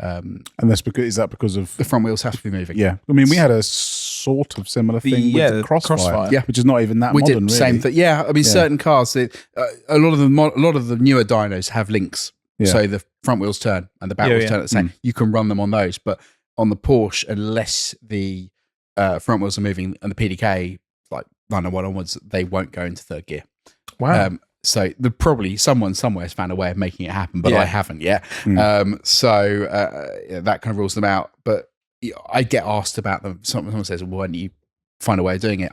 And that's because of the front wheels have to be moving. Yeah, I mean we had a sort of similar thing with the Crossfire, which is not even that modern. Did the same thing. Yeah, I mean certain cars, a lot of the newer dynos have links, so the front wheels turn and the back wheels turn at the same. You can run them on those, but on the Porsche, unless the front wheels are moving and the PDK like 901 onwards, they won't go into third gear. Wow. So probably someone somewhere has found a way of making it happen, but I haven't yet. So that kind of rules them out. But I get asked about them. Someone says, well, why don't you find a way of doing it?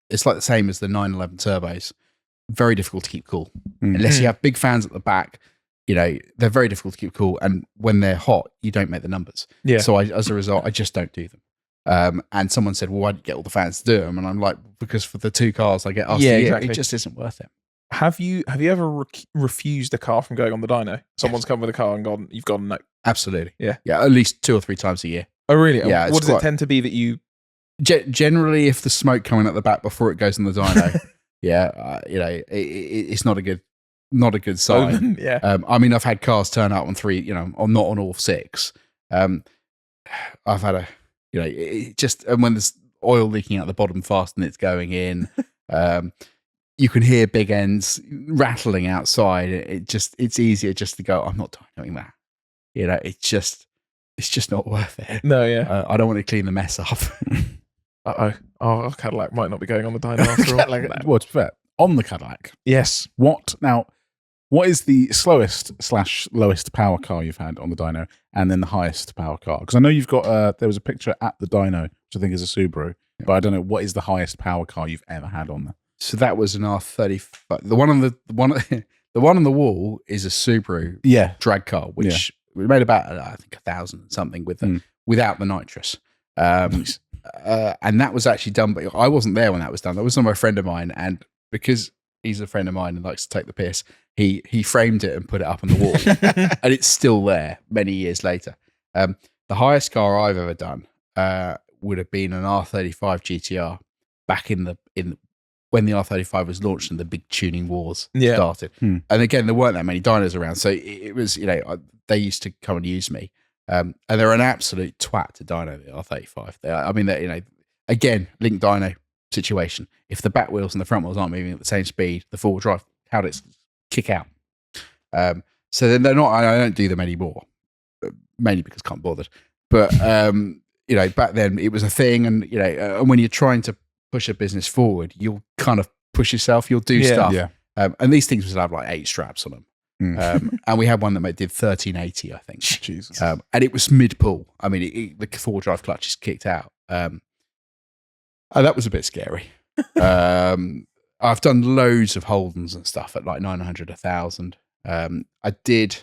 It's like the same as the 911 turbos. Very difficult to keep cool. Unless you have big fans at the back, you know, they're very difficult to keep cool. And when they're hot, you don't make the numbers. Yeah. So as a result, I just don't do them. And someone said, well, why don't you get all the fans to do them? And I'm like, because for the two cars I get asked a year, it just isn't worth it. Have you ever refused a car from going on the dyno? Someone's come with a car and gone, you've gone no. Absolutely. Yeah. Yeah, at least 2 or 3 times a year. Oh, really? Yeah. What does it tend to be that you... Generally, if the smoke coming at the back before it goes on the dyno, you know, it's not a good sign. I mean, I've had cars turn out on 3, you know, not on all 6. I've had you know, it just, and when there's oil leaking out the bottom fast and it's going in, you can hear big ends rattling outside. It's easier just to go, I'm not doing that. You know, it's just not worth it. No, yeah. I don't want to clean the mess up. Oh, Cadillac might not be going on the dyno after all. Well, to be fair, on the Cadillac. Yes. What is the slowest/lowest power car you've had on the dyno, and then the highest power car? Because I know you've got, there was a picture at the dyno, which I think is a Subaru, but I don't know, what is the highest power car you've ever had on there? So that was an R35. The one on the wall is a Subaru drag car, which we made about I think 1,000 something with without the nitrous. Nice. And that was actually done, but I wasn't there when that was done. That was done by a friend of mine, and because he's a friend of mine and likes to take the piss, he framed it and put it up on the wall, and it's still there many years later. The highest car I've ever done would have been an R35 GTR back in when the R35 was launched and the big tuning wars started. And again, there weren't that many dynos around. So it was, you know, they used to come and use me. And they're an absolute twat to dyno, the R35. I mean, you know, again, link dyno situation. If the back wheels and the front wheels aren't moving at the same speed, the four-wheel drive, how does it kick out? So then they're not, I don't do them anymore, mainly because I can't bother. But, you know, back then it was a thing. And, you know, and when you're trying to push a business forward, you'll kind of push yourself, you'll do stuff. Yeah. And these things would have like 8 straps on them. And we had one that did 1380, I think. Jesus. And it was mid-pull. I mean, the four-wheel drive clutches kicked out. And that was a bit scary. I've done loads of Holdens and stuff at like 900, 1,000. I did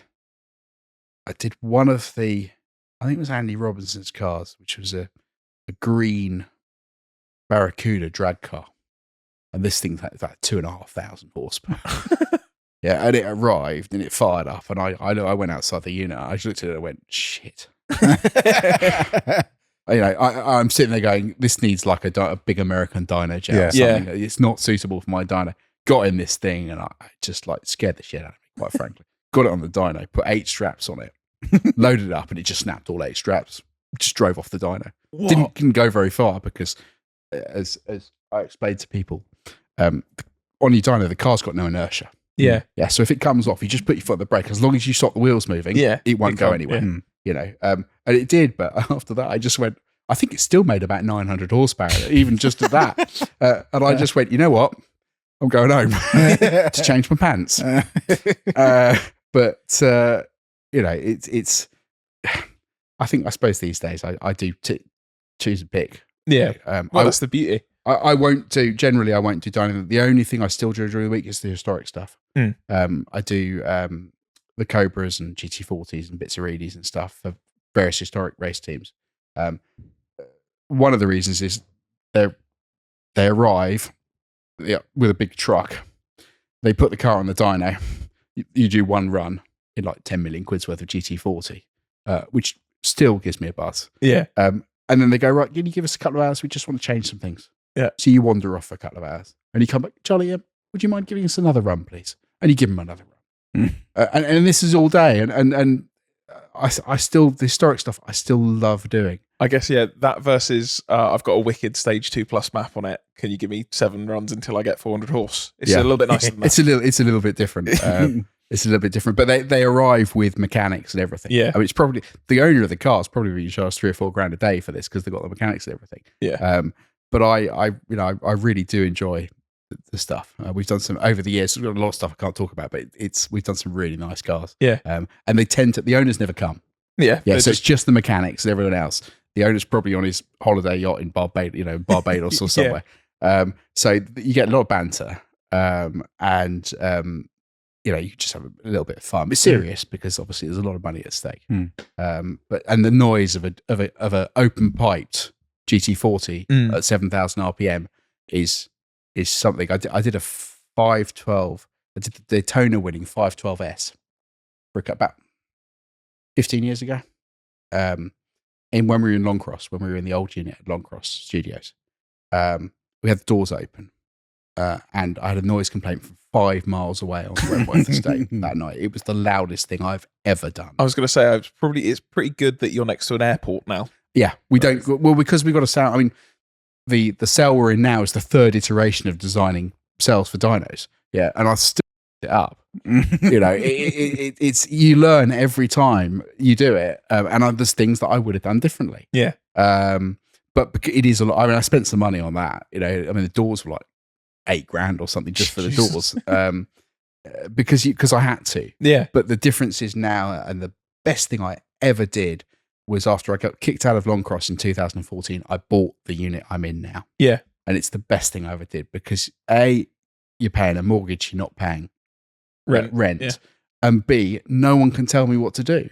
one of the, I think it was Andy Robinson's cars, which was a green Barracuda drag car. And this thing's like 2,500 horsepower. Yeah, and it arrived and it fired up, and I went outside the unit. I just looked at it and went, shit. You know, I'm sitting there going, this needs like a big American dyno jet or something. It's not suitable for my dyno. Got in this thing and I just like scared the shit out of me, quite frankly. Got it on the dyno, put 8 straps on it, loaded it up, and it just snapped all 8 straps. Just drove off the dyno. Didn't go very far because, as I explained to people, on your dyno, the car's got no inertia. Yeah. Yeah. So if it comes off, you just put your foot on the brake. As long as you stop the wheels moving, it won't go anywhere. Mm. You know, and it did. But after that, I just went, I think it still made about 900 horsepower, even just at that. And I just went, you know what? I'm going home to change my pants. But you know, it's. I suppose these days I do choose a pick. Yeah. Well, that's the beauty. I won't do dyno. The only thing I still do during the week is the historic stuff. I do the Cobras and GT40s and bits of Reedies and stuff for various historic race teams. One of the reasons is they arrive with a big truck. They put the car on the dyno. You do one run in like 10 million quid's worth of GT40, which still gives me a buzz. Yeah. And then they go, right, can you give us a couple of hours? We just want to change some things. Yeah. So you wander off for a couple of hours and you come back, Charlie, would you mind giving us another run, please? And you give them another run. And this is all day. And I still, the historic stuff, I still love doing. I guess, yeah, that versus I've got a wicked stage 2+ map on it. Can you give me 7 runs until I get 400 horse? It's a little bit nicer than that. It's a little bit different. It's a little bit different, but they arrive with mechanics and everything. Yeah. I mean, it's probably the owner of the car is probably being charged $3 or $4 a day for this because they've got the mechanics and everything. Yeah. But I I really do enjoy the stuff. We've done some over the years. We've got a lot of stuff I can't talk about, but we've done some really nice cars. Yeah. And they tend to, the owners never come. Yeah. Yeah. So it's just the mechanics and everyone else. The owner's probably on his holiday yacht in Barbados or somewhere. So you get a lot of banter. You just have a little bit of fun. It's serious because obviously there's a lot of money at stake. But the noise of a open piped GT40 at 7,000 RPM is something. I did a 512. I did the Daytona winning 512S for about 15 years ago. When we were in Longcross, when we were in the old unit at Longcross Studios, we had the doors open. And I had a noise complaint from 5 miles away on the Wentworth estate that night. It was the loudest thing I've ever done. I was going to say, it's pretty good that you're next to an airport now. Yeah, we don't. Well, because we've got a sound. I mean, the cell we're in now is the 3rd iteration of designing cells for dynos. Yeah, and I still it up. You know, it's you learn every time you do it, and there's things that I would have done differently. Yeah. But it is a lot. I mean, I spent some money on that. You know, I mean, the doors were like $8,000 or something just for the doors, because I had to. Yeah. But the difference is now, and the best thing I ever did was after I got kicked out of Longcross in 2014, I bought the unit I'm in now. Yeah. And it's the best thing I ever did because A, you're paying a mortgage, you're not paying rent. Yeah. And B, no one can tell me what to do.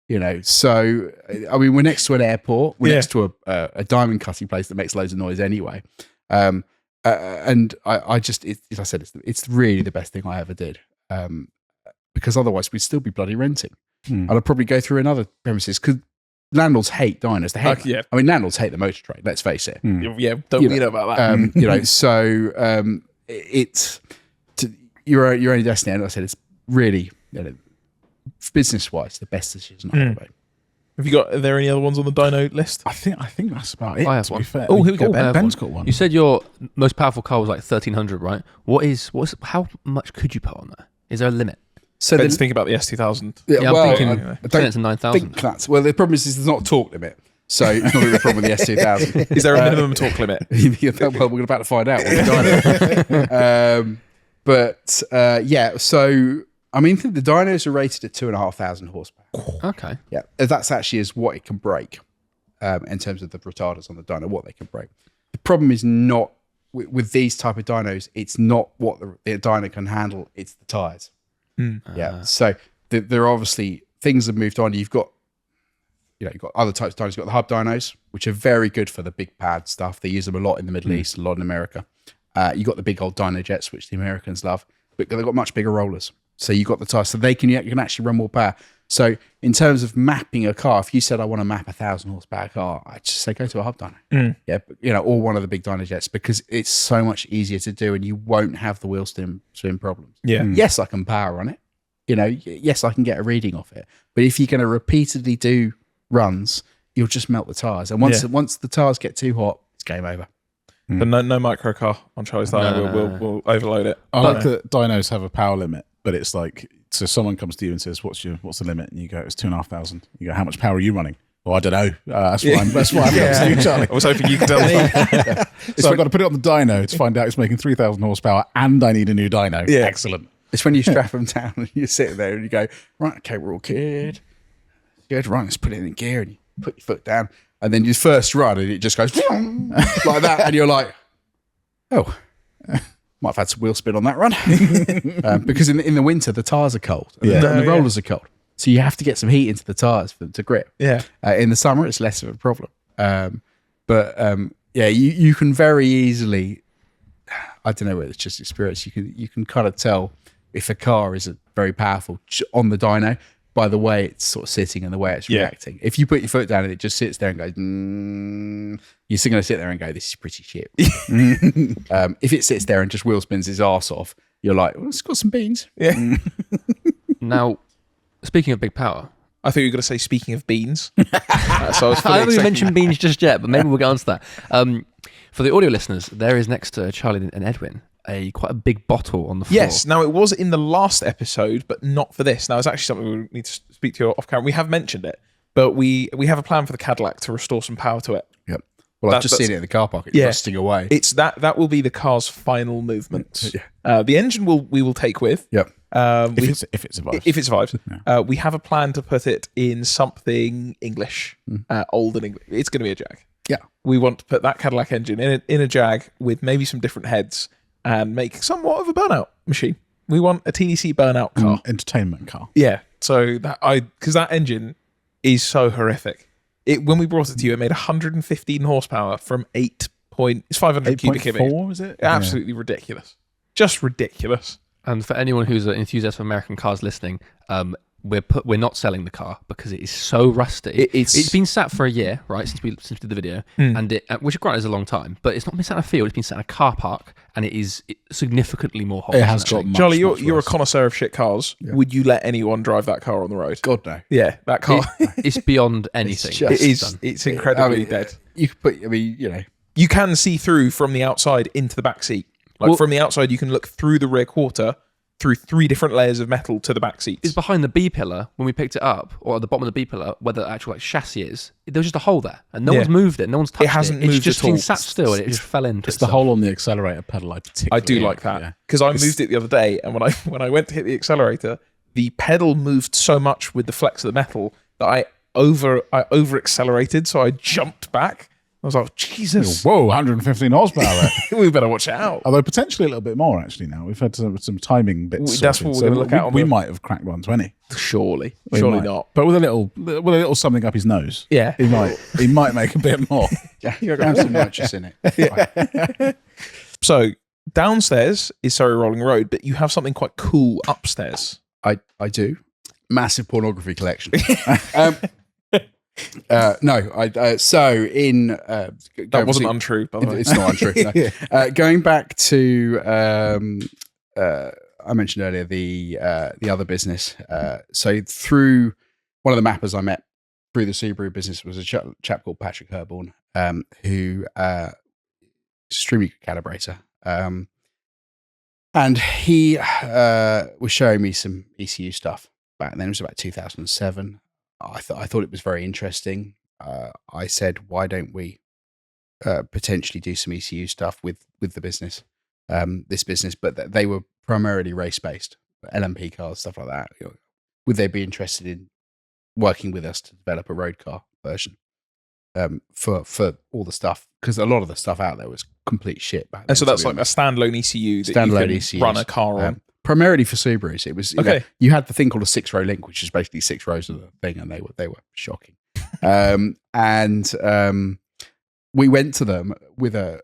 You know, so I mean, we're next to an airport, we're next to a diamond cutting place that makes loads of noise anyway. And I just, as I said, it's really the best thing I ever did. Because otherwise we'd still be bloody renting. And I'd probably go through another premises because landlords hate dynos. They hate I mean, landlords hate the motor trade, let's face it. Yeah, don't we know about that? You know, so it's your own destiny. And like I said, it's really, you know, business-wise, the best decision I ever made. Are there any other ones on the dyno list? I think that's about it. I have to one. be fair. Oh, here we go. Ben's got one. You said your most powerful car was like 1,300, right? How much could you put on that? Is there a limit? So Ben's thinking about the S2000. Yeah, I'm thinking I don't it's 9,000. think that's, well, the problem is there's not a torque limit. So it's not really a problem with the S2000. Is there a minimum torque limit? Well, we're about to find out. Yeah, so I mean, the dynos are rated at 2,500 horsepower. Okay. Yeah, that's actually is what it can break in terms of the retarders on the dyno, what they can break. The problem is not with these type of dynos. It's not what the dyno can handle. It's the tires. Yeah. So there are obviously things have moved on. You've got other types of dynos. You've got the hub dynos, which are very good for the big pad stuff. They use them a lot in the Middle East, a lot in America. You've got the big old dyno jets, which the Americans love, but they've got much bigger rollers. So you've got the tires, so you can actually run more power. So in terms of mapping a car, if you said I want to map 1,000 horsepower car, I'd just say go to a hub dyno. Yeah, or one of the big dyno jets because it's so much easier to do, and you won't have the wheel swim problems. Yeah. Yes, I can power on it. Yes, I can get a reading off it. But if you're going to repeatedly do runs, you'll just melt the tires. And once the tires get too hot, it's game over. But no micro car on Charlie's Dyno. We'll overload it. I like that dynos have a power limit, but it's like, so someone comes to you and says, "What's the limit?" And you go, "It's 2,500." You go, "How much power are you running?" Well, I don't know. That's why I'm to you, Charlie. I was hoping you could tell me. So I've got to put it on the dyno to find out it's making 3,000 horsepower, and I need a new dyno. Yeah. Excellent. It's when you strap them down and you sit there and you go, right, okay, we're all good. Good, right, let's put it in gear, and you put your foot down, and then you first run and it just goes like that, and you're like, oh, might have had some wheel spin on that run. Because in the winter, the tyres are cold and the rollers are cold. So you have to get some heat into the tyres for them to grip. Yeah. In the summer, it's less of a problem. You can very easily, I don't know whether it's just experience, you can kind of tell if a car is very powerful on the dyno by the way it's sort of sitting and the way it's reacting. If you put your foot down and it just sits there and goes, you're still going to sit there and go, this is pretty shit. If it sits there and just wheel spins its arse off, you're like, well, it's got some beans. Yeah. Now, speaking of big power, I thought you were going to say, speaking of beans. So I haven't even mentioned beans just yet, but maybe we'll get on to that. For the audio listeners, there is next to Charlie and Edwin quite a big bottle on the floor. Yes. Now, it was in the last episode, but not for this. Now, it's actually something we need to speak to you off camera. We have mentioned it, but we have a plan for the Cadillac to restore some power to it. Yep. Well, I've just seen it in the car park. It's rusting away. It's that will be the car's final movements. The engine we will take with. Yep. If it survives. If it survives. We have a plan to put it in something English, old and English. It's going to be a Jag. Yeah. We want to put that Cadillac engine in a Jag with maybe some different heads and make somewhat of a burnout machine. We want a TDC burnout car. Entertainment car. Yeah. So because that engine is so horrific. When we brought it to you, it made 115 horsepower from 500 cubic meters. 8.4, is it? Absolutely ridiculous. Just ridiculous. And for anyone who's an enthusiast for American cars listening, we're not selling the car because it is so rusty. It's been sat for a year, right, since we did the video, and which granted is a long time, but it's not been sat in a field. It's been sat in a car park, and it is significantly more hot. It has got much, Charlie, much you're a worse. connoisseur of shit cars. Yeah. Would you let anyone drive that car on the road? God no. Yeah, that car. It's beyond anything. It's incredibly dead. You could put. I mean, you know, you can see through from the outside into the back seat. From the outside, you can look through the rear quarter, through 3 different layers of metal to the back seats. It's behind the B pillar when we picked it up, or at the bottom of the B pillar, where the actual chassis is. There was just a hole there, and no one's moved it. No one's touched it. It hasn't moved It's just at all. been sat still, and it just fell into It's the hole on the accelerator pedal. I do like that because I moved it the other day, and when I went to hit the accelerator, the pedal moved so much with the flex of the metal that I over accelerated, so I jumped back. I was like, Jesus. Whoa, 115 horsepower. We better watch out. Although potentially a little bit more, actually, now. We've had some timing bits. That's what we're going to look at. We might have cracked 120. Surely might. not. But with a little something up his nose. Yeah. He might make a bit more. Yeah, you're going to have some nitrous in it. So downstairs is Surrey Rolling Road, but you have something quite cool upstairs. I do. Massive pornography collection. So in that wasn't untrue, by the way. It's not untrue. No. Going back to I mentioned earlier the other business. So through one of the mappers I met through the Subaru business was a chap called Patrick Herborn, who extremely good calibrator. And he was showing me some ECU stuff back then. It was about 2007. I thought it was very interesting. I said, why don't we potentially do some ECU stuff with the business, this business? But they were primarily race-based, LMP cars, stuff like that. You know, would they be interested in working with us to develop a road car version for all the stuff? Because a lot of the stuff out there was complete shit back then. And so that's like a standalone ECU that you can run a car on. Primarily for Subarus. It was you had the thing called a 6-row link, which is basically 6 rows of the thing, and they were shocking. We went to them with a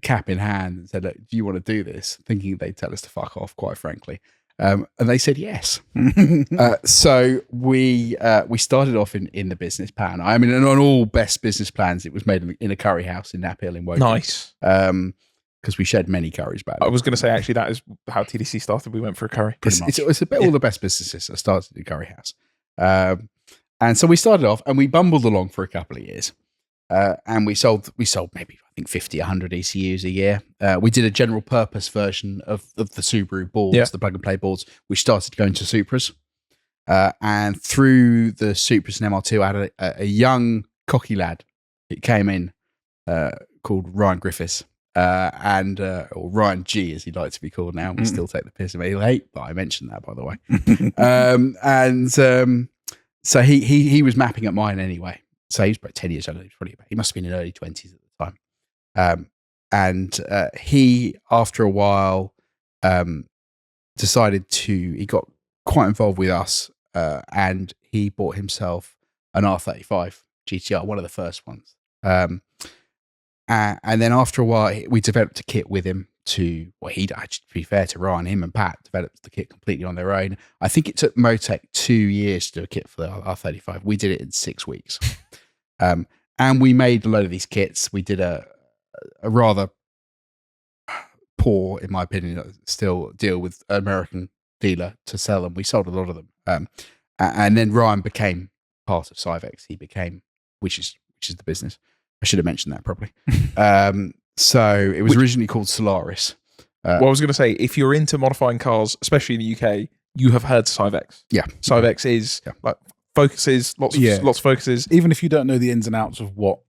cap in hand and said, "Look, do you want to do this?" Thinking they'd tell us to fuck off, quite frankly. And they said yes. So we started off in the business plan. I mean, and on all best business plans, it was made in a curry house in Nap Hill in Woking. Nice. Because we shed many curries back then. I was going to say, actually, that is how TDC started. We went for a curry. It's a bit all the best businesses that started in curry house. And so we started off and we bumbled along for a couple of years. And we sold maybe, I think 50, 100 ECUs a year. We did a general purpose version of the Subaru boards, the plug and play boards, which started going to Supras. And through the Supras and MR2, I had a young cocky lad. It came in called Ryan Griffiths, or Ryan G, as he'd like to be called now. We still take the piss of me. He'll hate that I mentioned that, by the way. So he was mapping at mine anyway. So he was about 10 years old. He must have been in early 20s at the time. He, after a while, decided he got quite involved with us, and he bought himself an R35 GTR, one of the first ones. And then after a while, we developed a kit with him to be fair to Ryan, him and Pat developed the kit completely on their own. I think it took Motec 2 years to do a kit for the R35. We did it in 6 weeks. And we made a load of these kits. We did a rather poor, in my opinion, still deal with an American dealer to sell them. We sold a lot of them. And then Ryan became part of Cybex. He became, which is the business. I should have mentioned that properly. So it was originally called Solaris. Well, I was going to say, if you're into modifying cars, especially in the UK, you have heard Cybex. Yeah. Cybex is like focuses, lots of focuses. Even if you don't know the ins and outs of what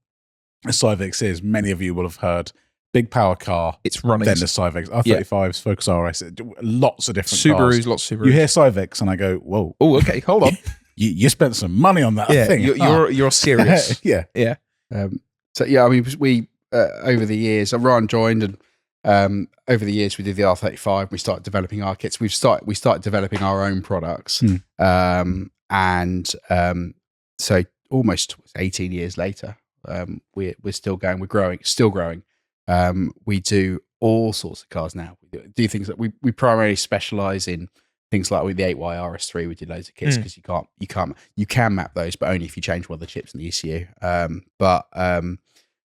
a Cybex is, many of you will have heard big power car. It's running. Then the Cybex, R35s, Focus RS, lots of different Subarus, cars. lots of Subarus. You hear Cybex and I go, whoa. Oh, okay, hold on. you spent some money on that thing. You're serious. Yeah. So yeah, I mean, we over the years, Ryan joined, and over the years we did the R35. We started developing our kits. We started developing our own products, so almost 18 years later, we're still going. We're growing, still growing. We do all sorts of cars now. We do things that we primarily specialize in. Things like with the 8Y RS3, we did loads of kits because you can map those, but only if you change one of the chips in the ECU.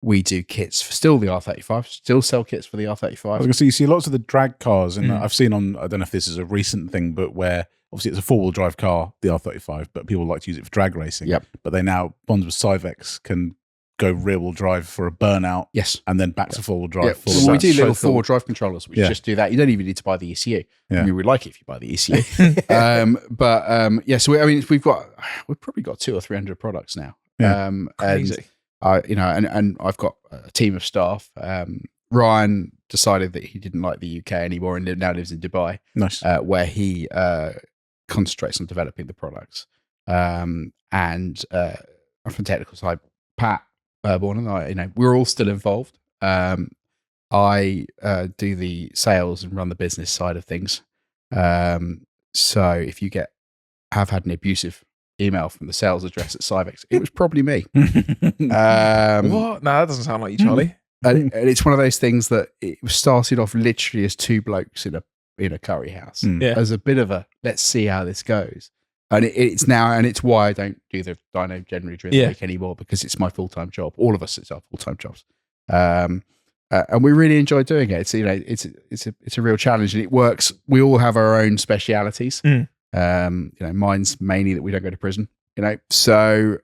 We do kits for still the R35, still sell kits for the R35. I was going to say, you see lots of the drag cars, and I've seen on, I don't know if this is a recent thing, but where obviously it's a four-wheel drive car, the R35, but people like to use it for drag racing. Yep. But they now, ones with Cybex can go rear-wheel drive for a burnout. Yes. And then back to four-wheel drive. So we do little four-wheel drive controllers, which just do that. You don't even need to buy the ECU. Yeah. We would like it if you buy the ECU. So we've probably got 200 or 300 products now. Yeah. Crazy. And I've got a team of staff. Ryan decided that he didn't like the UK anymore and now lives in Dubai. Nice. Where he concentrates on developing the products. And from technical side, Pat Burborn and I, we're all still involved. I do the sales and run the business side of things. So if you have had an abusive email from the sales address at Cybex, it was probably me. What? No, that doesn't sound like you, Charlie. And it's one of those things that it started off literally as two blokes in a curry house, as a bit of a let's see how this goes. And it's now, and it's why I don't do the dyno generally during the week anymore, because it's my full-time job. All of us, it's our full-time jobs. And we really enjoy doing it. It's a real challenge, and it works. We all have our own specialities. Mine's mainly that we don't go to prison. So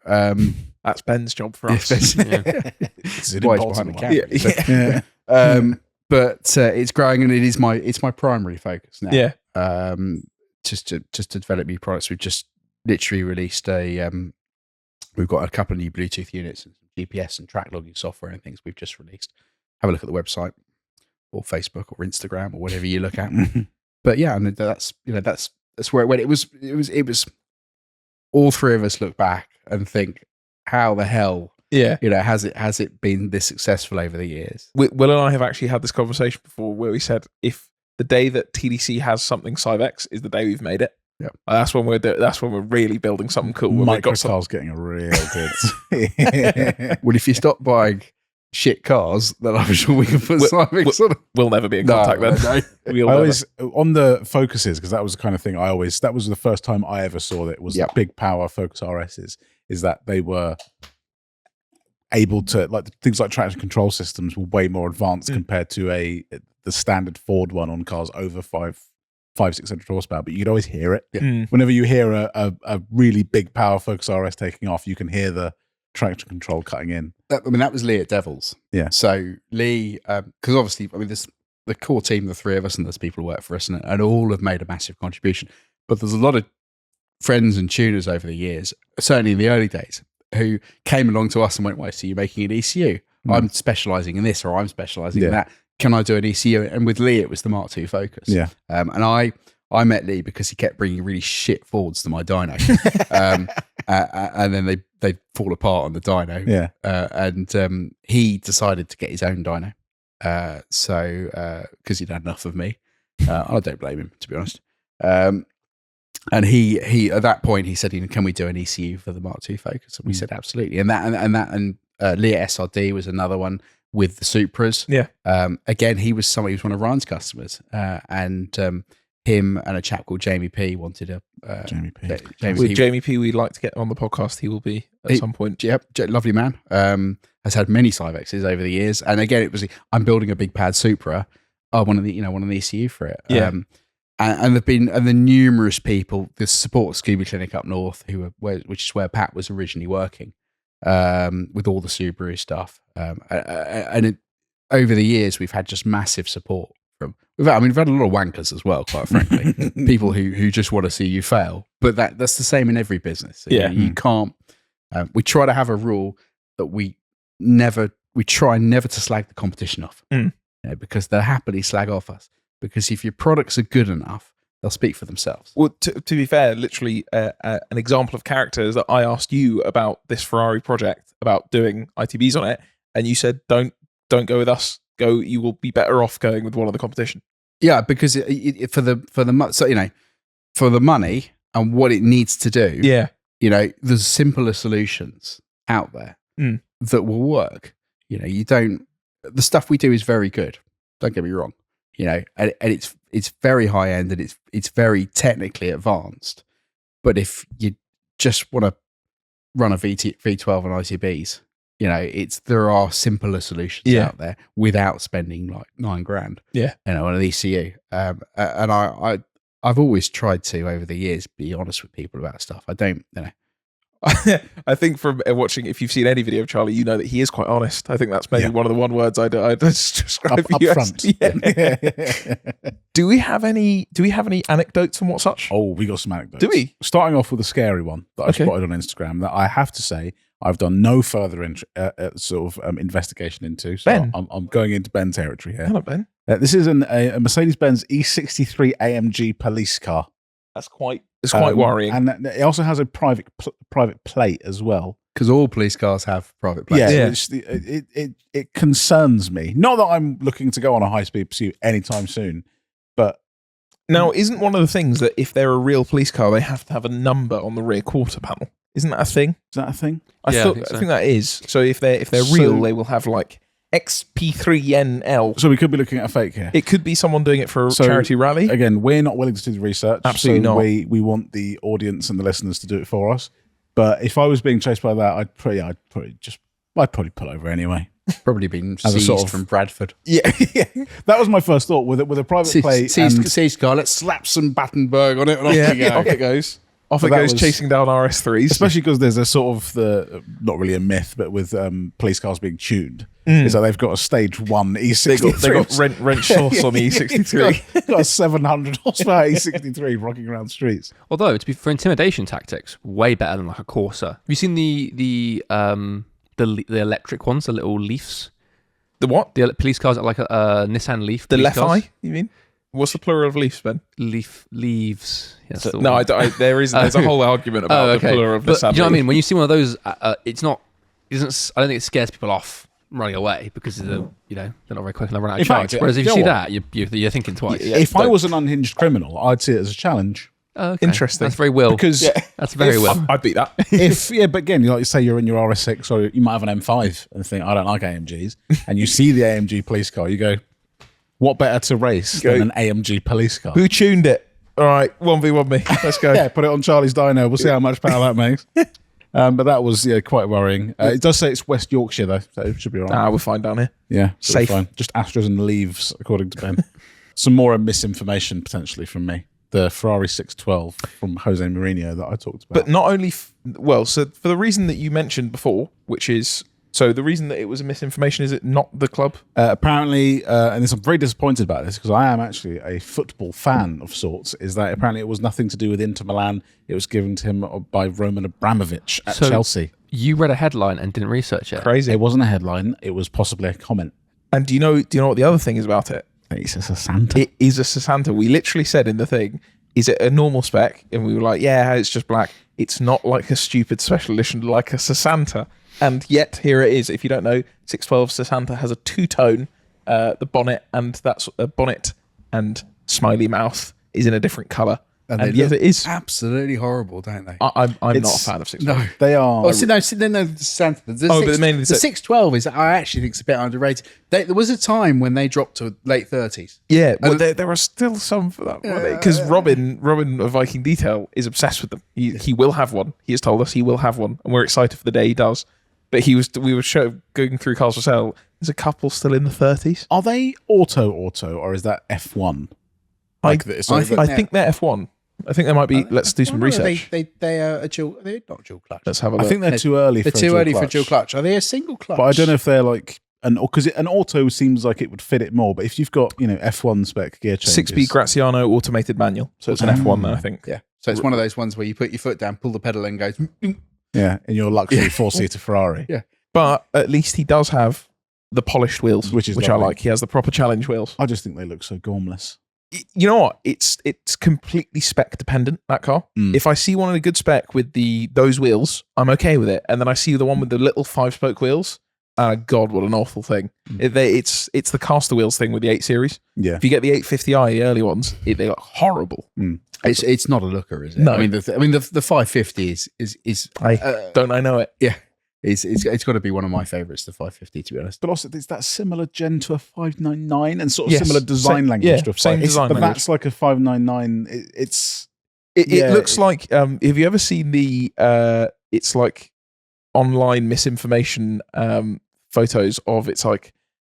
that's Ben's job for us. It's behind the camera. But it's growing, and it's my primary focus now. Yeah. Just to develop new products. We've just literally released we've got a couple of new Bluetooth units and GPS and track logging software and things we've just released. Have a look at the website or Facebook or Instagram or whatever you look at. But yeah, and that's where it went. It was all three of us look back and think, how the hell has it been this successful over the years? Will and I have actually had this conversation before where we said, if the day that TDC has something Cybex is the day we've made it. Yeah, that's when we're really building something cool. Microcar's getting a real good. Well, if you stop buying shit cars, then I'm sure we can put Cybex on. We'll never be in contact then. I always, on the Focuses, because that was the kind of thing that was the first time I ever saw that was big power Focus RSs, is that they were able to, like, things like traction control systems were way more advanced compared to the standard Ford one on cars over 500-600 horsepower, but you could always hear it. Whenever you hear a really big power Focus RS taking off, you can hear the traction control cutting in. I mean, that was Lee at Devils. Yeah. So Lee, because obviously, I mean, there's the core team, the three of us, and there's people who work for us, and all have made a massive contribution. But there's a lot of friends and tuners over the years, certainly in the early days, who came along to us and went, "Why, so you're making an ECU? I'm specialising in this, or I'm specialising in that. Can I do an ECU?" And with Lee, it was the Mark II Focus. Yeah. And I met Lee because he kept bringing really shit Fords to my dyno. And then they fall apart on the dyno. Yeah. And he decided to get his own dyno. Because he'd had enough of me. I don't blame him, to be honest. And he at that point he said, "Can we do an ECU for the Mark II Focus?" And we said absolutely. And Lee at SRD was another one with the Supras. Yeah. Again, he was one of Ryan's customers, and him and a chap called Jamie P wanted a Jamie P. Jamie P, we'd like to get on the podcast. He will be at some point. Yep, lovely man. Has had many Cybexes over the years, and again, I'm building a big pad Supra. I want an ECU for it. Yeah. And there've been the numerous people. The support Scuba Clinic up north, which is where Pat was originally working, with all the Subaru stuff. Over the years, we've had just massive support from. We've had a lot of wankers as well, quite frankly. People who just want to see you fail. But that's the same in every business. Yeah. You can't. We try to have a rule that we try never to slag the competition off, because they'll happily slag off us. Because if your products are good enough, they'll speak for themselves. Well, to be fair, literally an example of characters that I asked you about this Ferrari project, about doing ITBs on it, and you said, don't go with us. You will be better off going with one of the competition. Yeah, because for the money and what it needs to do. Yeah, there's simpler solutions out there that will work. The stuff we do is very good. Don't get me wrong. And it's very high end and it's very technically advanced. But if you just want to run a V12 and ITBs, there are simpler solutions out there without spending like $9,000. Yeah, on an ECU. And I've always tried to over the years be honest with people about stuff. I don't. I think from watching, if you've seen any video of Charlie, you know that he is quite honest. I think that's maybe one of the words I'd describe up you front. as. Yeah. Do we have any anecdotes and what such? Oh, we got some anecdotes. Do we? Starting off with a scary one that I spotted on Instagram that I have to say I've done no further investigation into. So Ben. I'm going into Ben territory here. Hello, Ben. This is a Mercedes-Benz E63 AMG police car. That's quite worrying. And it also has a private plate as well. Because all police cars have private plates. Yeah. It concerns me. Not that I'm looking to go on a high-speed pursuit anytime soon, but... Now, isn't one of the things that if they're a real police car, they have to have a number on the rear quarter panel? Isn't that a thing? Is that a thing? I think that is. So if they're real, they will have like XP3NL. So we could be looking at a fake here. It could be someone doing it for a charity rally. Again, we're not willing to do the research. Absolutely not. We want the audience and the listeners to do it for us. But if I was being chased by that, I'd probably pull over anyway. Probably been seized from Bradford. Yeah, that was my first thought with a private plate. Seized car. Let's slap some Battenberg on it, and off it goes. Off it goes, chasing down RS3s. Especially because there's a sort of not really a myth, but with police cars being tuned, is that they've got a stage 1 E63. They got wrench sauce on the E63. got a 700 horsepower E63 rocking around streets. Although, for intimidation tactics, way better than like a Corsa. Have you seen the electric ones, the little Leafs? The what? The police cars are like a Nissan Leaf. The Leaf-I, you mean? What's the plural of Leafs, Ben? Leaves. Yes, there's a whole argument about the plural of the Nissan. Do you know what I mean? When you see one of those, I don't think it scares people off running away because they're not very quick and they run out of charge. Whereas if you see that, you're thinking twice. If I was an unhinged criminal, I'd see it as a challenge. Okay. Interesting. That's very Will. Because that's very Will. I'd beat that. But again, like you say, you're in your RS6 or you might have an M5 and think, I don't like AMGs, and you see the AMG police car, you go, what better to race than an AMG police car? Who tuned it? All right, 1v1 me. Let's go. Yeah, put it on Charlie's dyno. We'll see how much power that makes. But that was quite worrying. It does say it's West Yorkshire though, so it should be all right. We're fine down here. Yeah, safe. Fine. Just Astros and leaves, according to Ben. Some more misinformation potentially from me. the Ferrari 612 from Jose Mourinho that I talked about. But not only, so for the reason that you mentioned before, which is, so the reason that it was a misinformation, is it not the club? Apparently, and I'm very disappointed about this because I am actually a football fan of sorts, is that apparently it was nothing to do with Inter Milan. It was given to him by Roman Abramovich at Chelsea. You read a headline and didn't research it? Crazy. It wasn't a headline. It was possibly a comment. And do you know what the other thing is about it? It's a Santa. It is a Santa. We literally said in the thing, is it a normal spec? And we were like, yeah, it's just black. It's not like a stupid special edition like a Santa. And yet here it is. If you don't know, 612 Santa has a two-tone. The bonnet and that's a bonnet and smiley mouth is in a different colour. And yet it is absolutely horrible, don't they? I'm not a fan of 612. No, they are. Oh, no, the Santa. The 612 is, I actually think, it's a bit underrated. There was a time when they dropped to late 30s. Yeah, well, there are still some for that, because Robin of Viking Detail is obsessed with them. He will have one. He has told us he will have one, and we're excited for the day he does. But we were going through cars for sale. There's a couple still in the 30s. Are they auto, or is that F1? I think they're F1. I think they might be. Let's do some research. They are a dual. They're not dual clutch. Let's have a look. I think they're too early. They're too early for dual clutch. Are they a single clutch? But I don't know if they're like because an auto seems like it would fit it more. But if you've got F1 spec gear changes, 6-speed Graziano automated manual, so it's an F1 then, I think. Yeah. So it's one of those ones where you put your foot down, pull the pedal, and goes. Yeah, in your luxury 4-seater Ferrari. Yeah. But at least he does have the polished wheels, which lovely. I like. He has the proper challenge wheels. I just think they look so gormless. You know what? It's completely spec dependent, that car. If I see one in a good spec with those wheels, I'm okay with it. And then I see the one with the little 5-spoke wheels. God, what an awful thing! It's the caster wheels thing with the 8 Series. Yeah. If you get the 850i, the early ones, they look horrible. It's not a looker, is it? No. I mean, the 550 is. I know it. Yeah. It's got to be one of my favourites, the 550, to be honest. But also, it's that similar gen to a 599 and sort of similar design language to a 5. Same design language. That's like a 599. It looks like. Have you ever seen the? It's like online misinformation photos of it's like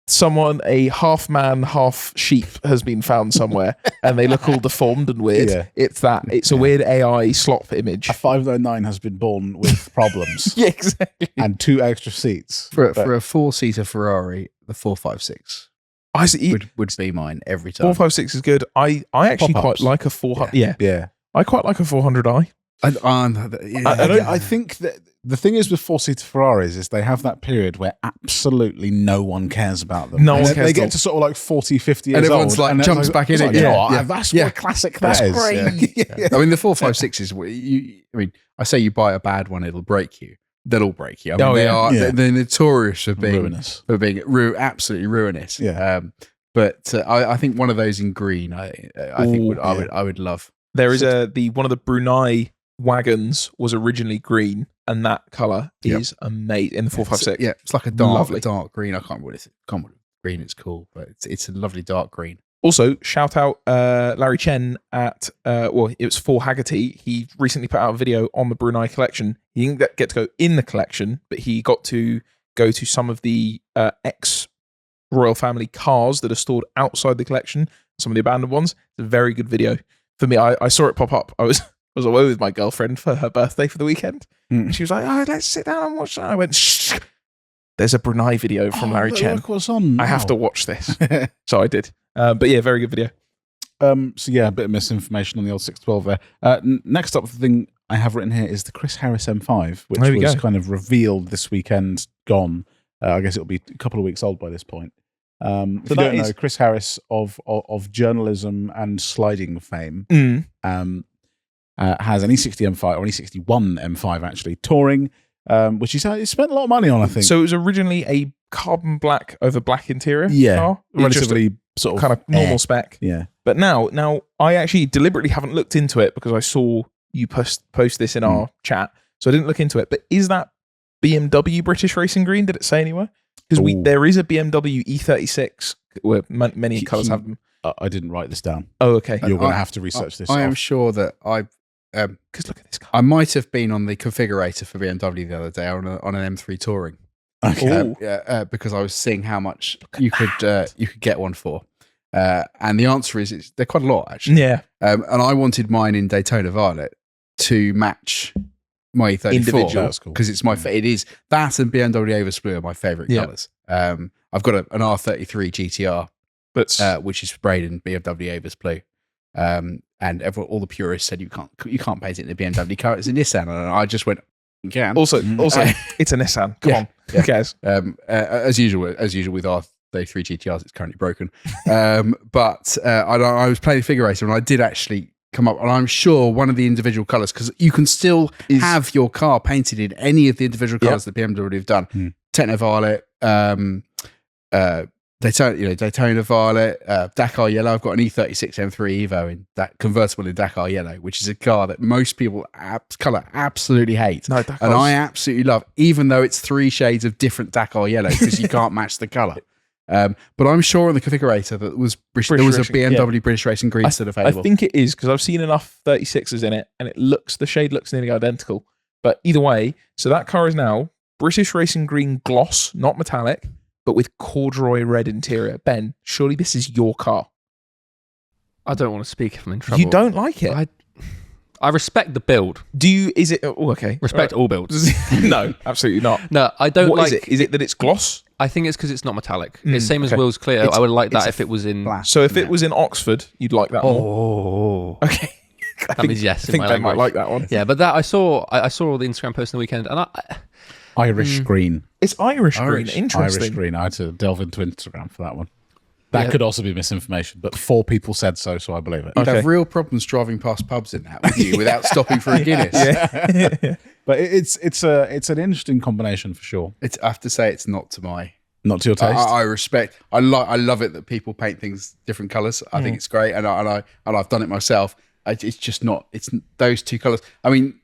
someone, a half man, half sheep has been found somewhere, and they look all deformed and weird. Yeah. It's that. It's a weird AI slop image. A 599 has been born with problems. Yeah, exactly. And 2 extra seats. For a 4-seater Ferrari, the 456 would be mine every time. 456 is good. I actually quite like a 400. Yeah. I quite like a 400i. I think that the thing is with 4-seater Ferraris is they have that period where absolutely no one cares about them. No one cares. They get to sort of like 40, 50 years and everyone's old. And jumps back in it. That's what a classic that is. Great. I mean, the 456s, I say you buy a bad one, it'll break you. They'll break you. I mean, they're notorious for being ruinous. Absolutely ruinous. Yeah. But I think one of those in green, I would love. There is one of the Brunei wagons was originally green, and that colour is amazing in the 456. Yeah, it's like a dark green. I can't remember what it's green. It's cool, but it's a lovely dark green. Also, shout out Larry Chen at it was for Haggerty. He recently put out a video on the Brunei collection. He didn't get to go in the collection, but he got to go to some of the ex royal family cars that are stored outside the collection. Some of the abandoned ones. It's a very good video. For me, I saw it pop up. I was away with my girlfriend for her birthday for the weekend. And she was like, let's sit down and watch that. I went, shh. There's a Brunei video from Larry Chen. I have to watch this. So I did. But yeah, very good video. So yeah, a bit of misinformation on the old 612 there. Next up, the thing I have written here is the Chris Harris M5, which was kind of revealed this weekend, gone. I guess it'll be a couple of weeks old by this point. If you don't know, Chris Harris of journalism and sliding fame has an E60 M5 or an E61 M5 actually touring, which he spent a lot of money on, I think. So it was originally a carbon black over black interior car, relatively sort of kind of normal spec. Yeah, but now I actually deliberately haven't looked into it because I saw you post this in our chat, so I didn't look into it. But is that BMW British Racing Green? Did it say anywhere? Because there is a BMW E36 where many colours have them. I didn't write this down. Oh, okay. You're going to have to research this. I am sure that because look at this car. I might have been on the configurator for BMW the other day on an M3 touring. Okay. Because I was seeing how much you could get one for. And the answer is they're quite a lot, actually. Yeah. And I wanted mine in Daytona Violet to match my E34. Individual. That's cool. Because it's it is that and BMW Avis Blue are my favourite colours. I've got an R33 GTR, which is sprayed in BMW Avis Blue. And all the purists said you can't paint it in the BMW car. It's a Nissan, and I just went, you can. Also, it's a Nissan. Come on, who cares? As usual with R33 GTRs, it's currently broken. But I was playing Figure Racer, and I did actually come up, and I'm sure one of the individual colours, because you can still have your car painted in any of the individual colours that BMW have done. Techno Violet, Daytona Violet, Dakar Yellow. I've got an E36 M3 Evo in that convertible in Dakar Yellow, which is a car that most people colour absolutely hate. No, and I absolutely love, even though it's 3 shades of different Dakar Yellow because you can't match the colour. But I'm sure in the configurator that there was a BMW British Racing Green still available. I think it is, because I've seen enough 36s in it, and the shade looks nearly identical. But either way, so that car is now British Racing Green gloss, not metallic, but with corduroy red interior. Ben, surely this is your car. I don't want to speak if I'm in trouble. You don't like it? I respect the build. Is it? Oh, okay. Respect all builds. No, absolutely not. No, I don't What like. is it? Is it that it's gloss? I think it's because it's not metallic. It's same as Will's Clear. I would like that if it was in. So if it was in Oxford, you'd like that more. Okay. That means yes. I think Ben might like that one. Yeah, but that I saw all the Instagram posts on the weekend, and Irish green. It's Irish green. Interesting. Irish green. I had to delve into Instagram for that one. That could also be misinformation, but 4 people said so I believe it. You'd have real problems driving past pubs in that with you without stopping for a Guinness. But it's an interesting combination for sure. I have to say, it's not to Not to your taste. I respect. I love it that people paint things different colours. I think it's great, and I've done it myself. It's just not. It's those 2 colours. I mean,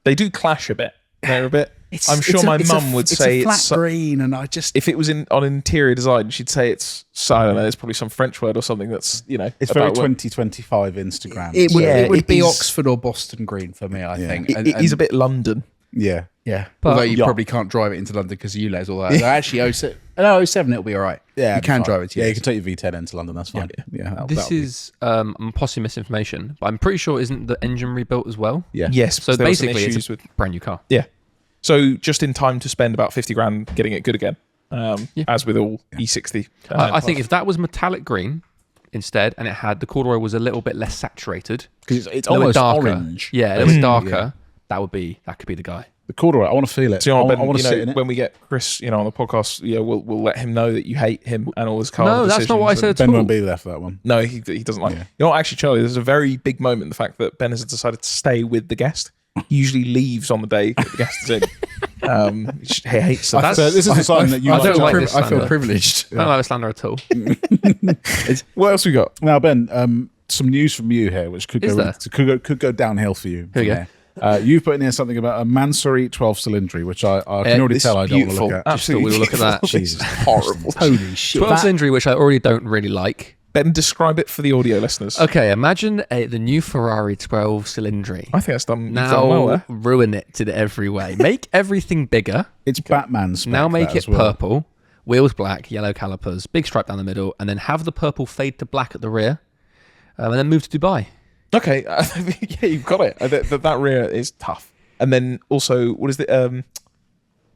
they do clash a bit. They're a bit. I'm sure my mum would say it's flat green, and I just if it was on interior design, she'd say it's. I don't know. It's probably some French word or something that's It's very 2025 Instagram. It would be Oxford or Boston green for me. I think it is a bit London. Yeah. But although you probably can't drive it into London because of ULEZ or that. Actually, 07 it'll be all right. Yeah, you can drive it. Yeah, you can take your V10 into London. That's fine. Yeah. This is possibly misinformation, but I'm pretty sure isn't the engine rebuilt as well? Yeah. Yes. So basically, it's a brand new car. Yeah. So just in time to spend about 50 grand getting it good again, as with all E60. I think if that was metallic green instead, and it had the corduroy was a little bit less saturated, because it's almost darker, orange. Yeah, a little bit darker. That could be the guy. The corduroy, I want to feel it. So, I want to sit in it. When we get Chris, on the podcast, we'll let him know that you hate him and all his car. No, that's not what I said at all. Ben won't be there for that one. No, he doesn't like. Yeah. Actually, Charlie, there's a very big moment. The fact that Ben has decided to stay with the guest. He usually leaves on the day that the guest is in. He hates that. This is a sign that you. I don't like this. I feel privileged. I don't like the slander at all. What else we got now, Ben? Some news from you here, which could go downhill for you. Here we go. You've put in here something about a Mansory 12-cylinder, which I can already tell I don't want to look at. Absolutely, we'll look at that. Jesus, horrible. Holy shit. 12-cylinder, which I already don't really like. Ben, describe it for the audio listeners. Okay, imagine the new Ferrari 12-cylinder. I think that's done now. Well there. Ruin it in every way. Make everything bigger. It's Batman spec. Now make it purple. Wheels black, yellow calipers, big stripe down the middle, and then have the purple fade to black at the rear, and then move to Dubai. Okay, yeah, you've got it. That rear is tough. And then also, what is it?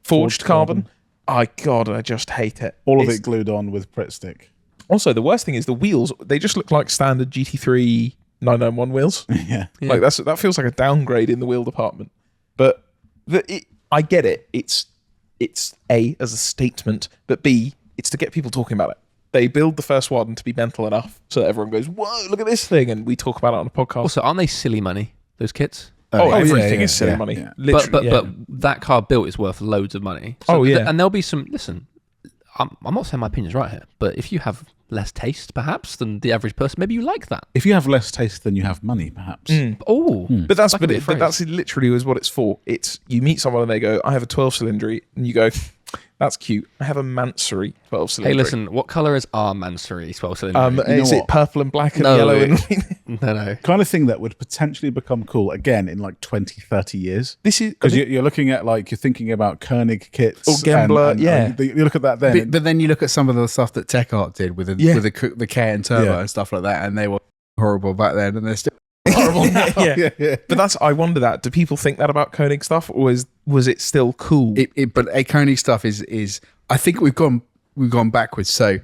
Forged carbon. Oh, God, I just hate it. All of it glued on with Pritt stick. Also, the worst thing is the wheels. They just look like standard GT3 991 wheels. Yeah. Like that feels like a downgrade in the wheel department. But I get it. It's A, as a statement, but B, it's to get people talking about it. They build the first one to be mental enough so that everyone goes, whoa, look at this thing, and we talk about it on a podcast. Also, aren't they silly money, those kits? Everything is silly money. Yeah. But that car built is worth loads of money. So and there'll be some, listen, I'm not saying my opinion's right here, but if you have less taste, perhaps, than the average person, maybe you like that. If you have less taste than you have money, perhaps. But that's literally is what it's for. It's you meet someone and they go, I have a 12-cylinder, and you go, That's cute. I have a Mansory 12 cylinder. Hey, listen, what colour is our Mansory 12 cylinder? Is it purple and black and No, yellow and no. Kind of thing that would potentially become cool again in like 20, 30 years. This is Because you're looking at like, you're thinking about Koenig kits. Or Gembler, yeah. You look at that then. But then you look at some of the stuff that Tech Art did with the Cayman turbo and stuff like that, and they were horrible back then, and they're still horrible now. yeah. But I wonder that. Do people think that about Koenig stuff, or was it still cool? But a Koenig stuff is I think we've gone backwards. So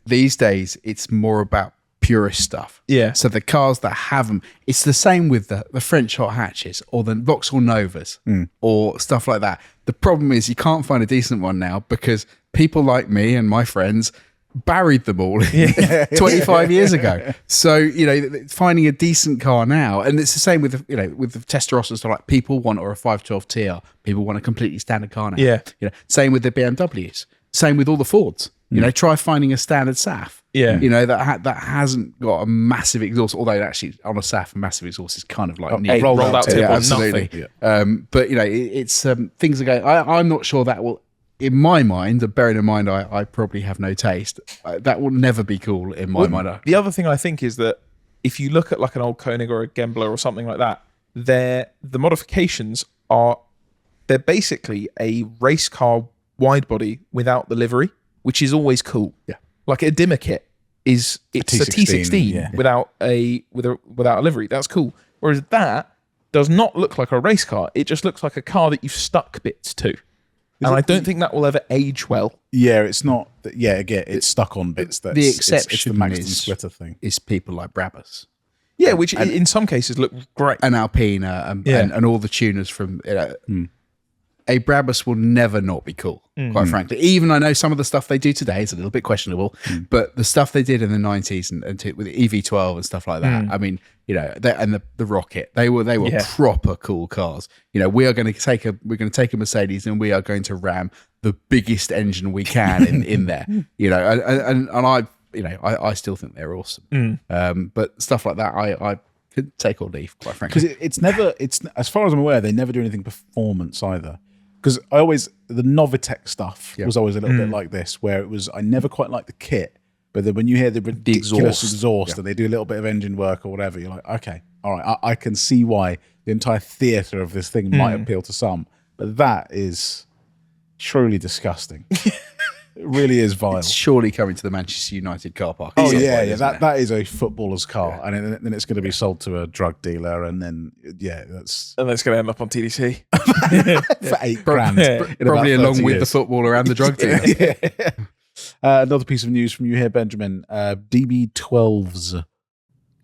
these days it's more about purist stuff. Yeah. So the cars that have them, it's the same with the French hot hatches or the Vauxhall Novas or stuff like that. The problem is you can't find a decent one now because people like me and my friends buried them all 25 years ago. So, finding a decent car now, and it's the same with with the Testarossa stuff, like people want or a 512 TR, people want a completely standard car now. Yeah. Same with the BMWs, same with all the Fords. Try finding a standard SAF. Yeah. That hasn't got a massive exhaust, although actually on a SAF, a massive exhaust is kind of like rolled out tip on absolutely. nothing. But it's things are going. I'm not sure that will. In my mind, bearing in mind I probably have no taste, that will never be cool in my mind. The other thing I think is that if you look at like an old Koenig or a Gembler or something like that, the modifications they're basically a race car wide body without the livery, which is always cool. Yeah. Like a dimmer kit it's a T16 without a livery. That's cool. Whereas that does not look like a race car. It just looks like a car that you've stuck bits to. And I don't think that will ever age well. Yeah, it's not. Yeah, again, it's stuck on bits. That's, the exception it's the Magnum splitter thing. Is people like Brabus. Yeah, which in some cases look great. And Alpina and all the tuners from a Brabus will never not be cool, quite frankly. Even I know some of the stuff they do today is a little bit questionable, but the stuff they did in the 90s and with the EV12 and stuff like that, I mean, and the Rocket, they were proper cool cars. We're going to take a Mercedes and we are going to ram the biggest engine we can in there. And I still think they're awesome. But stuff like that, I could take or leave, quite frankly. Because it's as far as I'm aware, they never do anything performance either. Because the Novitec stuff was always a little bit like this, where I never quite liked the kit, but then when you hear the ridiculous exhaust and they do a little bit of engine work or whatever, you're like, okay, all right, I can see why the entire theatre of this thing might appeal to some, but that is truly disgusting. It really is vile. It's surely coming to the Manchester United car park. Oh yeah. That is a footballer's car, and then it's going to be sold to a drug dealer, and then that's going to end up on TDC for $8,000, probably along with the footballer and the drug dealer. Another piece of news from you here, Benjamin. DB12s,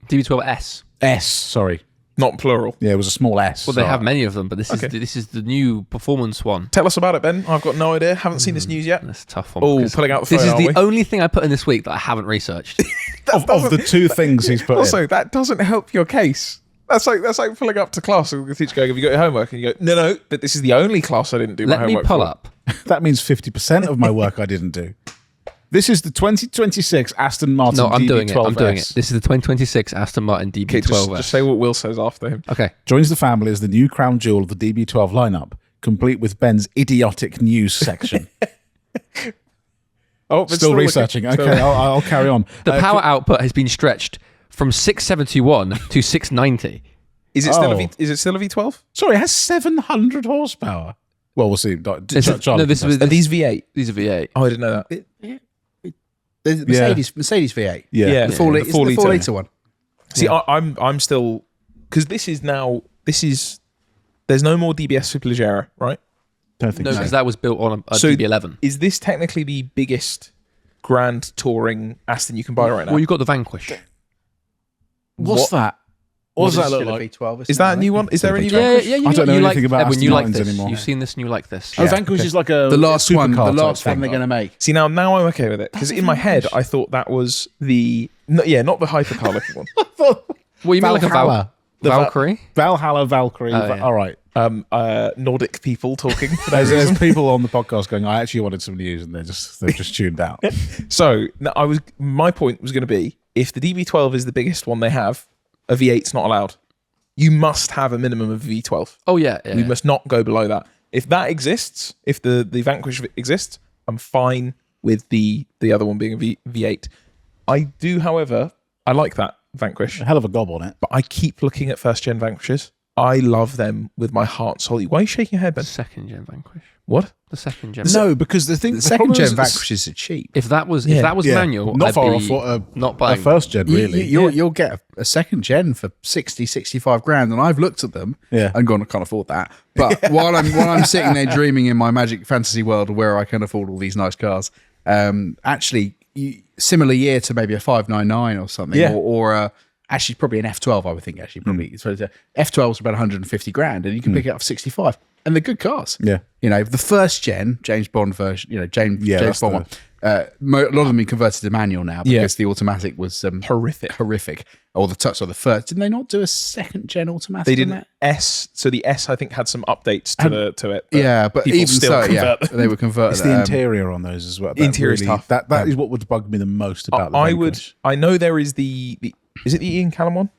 DB12S. Sorry. Not plural. Yeah, it was a small S. Well, they have many of them, but this is the new performance one. Tell us about it, Ben. I've got no idea. Haven't seen this news yet. That's a tough one. Oh, pulling out the phone. This is the only thing I put in this week that I haven't researched. of the two things he's put also, in. that doesn't help your case. That's like pulling up to class and the teacher going, "Have you got your homework?" And you go, "No, but this is the only class I didn't do my homework." Let me pull up. That means 50% of my work I didn't do. This is the 2026 Aston Martin No, I'm DB12S. doing it. I'm doing it. This is the 2026 Aston Martin DB12S. Just say what Will says after him. Okay. Joins the family as the new crown jewel of the DB12 lineup, complete with Ben's idiotic news section. Still researching. Okay, I'll carry on. The power output has been stretched from 671 to 690. Is it still a V12? Sorry, it has 700 horsepower. Well, we'll see. These are V8. These are V8. Oh, I didn't know that. The Mercedes V8. Yeah. The 4 litre one. See, I'm still, because there's no more DBS Superleggera, right? Don't think No, because that was built on a DB11. Is this technically the biggest grand touring Aston you can buy right now? Well, you've got the Vanquish. What's that? What does that look like? V12, Is that a new one? Is there a new Yeah, Vanquish? yeah. I don't know anything about Edwin, Aston you like Martins this. anymore. You've seen this and you like this. Oh, Vanquish is like the last one. The last one thing. they're going to make. See, now I'm okay with it. Because in my head, I thought that was not the hypercar looking one. Well, you mean like a Valkyrie? Valhalla Valkyrie. Oh, yeah. All right. Nordic people talking. There's people on the podcast going, I actually wanted some news, and they've just tuned out. So my point was going to be, if the DB12 is the biggest one they have, a V8's not allowed. You must have a minimum of V12. Oh, yeah. We must not go below that. If that exists, if the Vanquish exists, I'm fine with the other one being a V8. I do, however, I like that Vanquish, A hell of a gob on it. but I keep looking at first gen Vanquishes. I love them with my heart and soul. Why are you shaking your head, Ben? The second gen Vanquish. What? The second gen. No, because the second gen problem is- Vanquishes are cheap. If that was Yeah. manual, not I'd far be off not a buying. first gen, really. You'll get a second gen for 60, 65 grand, and I've looked at them and gone, I can't afford that. But while I'm sitting there dreaming in my magic fantasy world where I can afford all these nice cars, actually, similar year to maybe a 599 or something, or actually probably an F12, I would think. Actually, probably so F12 is about 150 grand, and you can pick it up for 65, and they're good cars. Yeah. You know, the first gen James Bond version, James that's Bond one. A lot of them have been converted to manual now because the automatic was horrific. Or the first. Didn't they not do a second gen automatic? They on didn't. that? So the S, I think, had some updates to it. Yeah, but people even still so, convert them. they were converted. It's the interior on those as well. The interior is tough. That is what would bug me the most about the Vanquish. I know there is the is it the Ian Callum one?